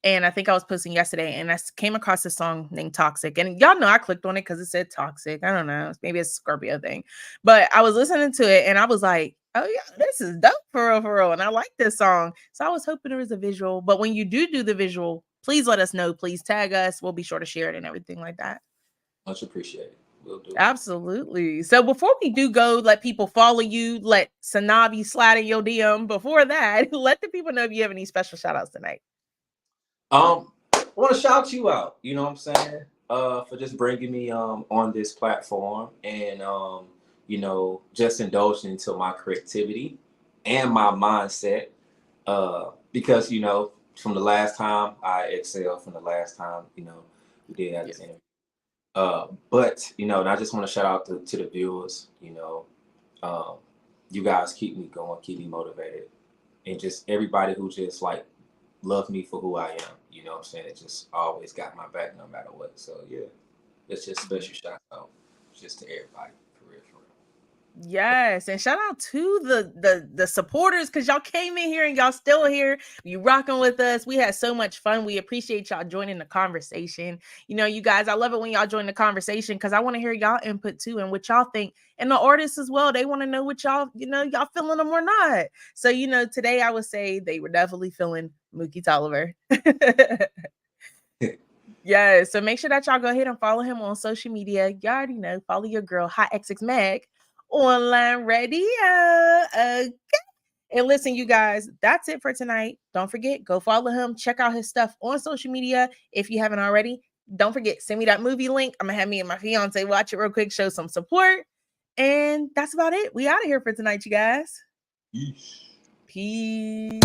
And I think I was posting yesterday and I came across a song named Toxic. And y'all know I clicked on it because it said Toxic. I don't know. Maybe it's a Scorpio thing. But I was listening to it and I was like, oh yeah, this is dope for real. And I like this song. So I was hoping there was a visual. But when you do the visual, please let us know. Please tag us. We'll be sure to share it and everything like that. Much appreciated. We'll do it. Absolutely. So before we do go, let people follow you, let Sanavi slide in your DM. Before that, let the people know if you have any special shout outs tonight. I want to shout you out, you know what I'm saying? For just bringing me on this platform and you know, just indulging into my creativity and my mindset. Because, you know, from the last time I excelled, from the last time, you know, we did have this interview. But, you know, and I just want to shout out to the viewers, you know, you guys keep me going, keep me motivated, and just everybody who just like love me for who I am, you know what I'm saying? It just always got my back no matter what. So yeah, it's just special shout out just to everybody, for real. Yes, and shout out to the supporters because y'all came in here and y'all still here. You rocking with us. We had so much fun. We appreciate y'all joining the conversation. You know, you guys, I love it when y'all join the conversation because I want to hear y'all input too and what y'all think. And the artists as well. They want to know what y'all, you know, y'all feeling them or not. So, you know, today I would say they were definitely feeling Mookie Tolliver. Yeah, so make sure that y'all go ahead and follow him on social media. Y'all already know, follow your girl, HotxMag Online Radio. Okay. And listen, you guys, that's it for tonight. Don't forget, go follow him. Check out his stuff on social media if you haven't already. Don't forget, send me that movie link. I'm going to have me and my fiance watch it real quick, show some support. And that's about it. We out of here for tonight, you guys. Peace.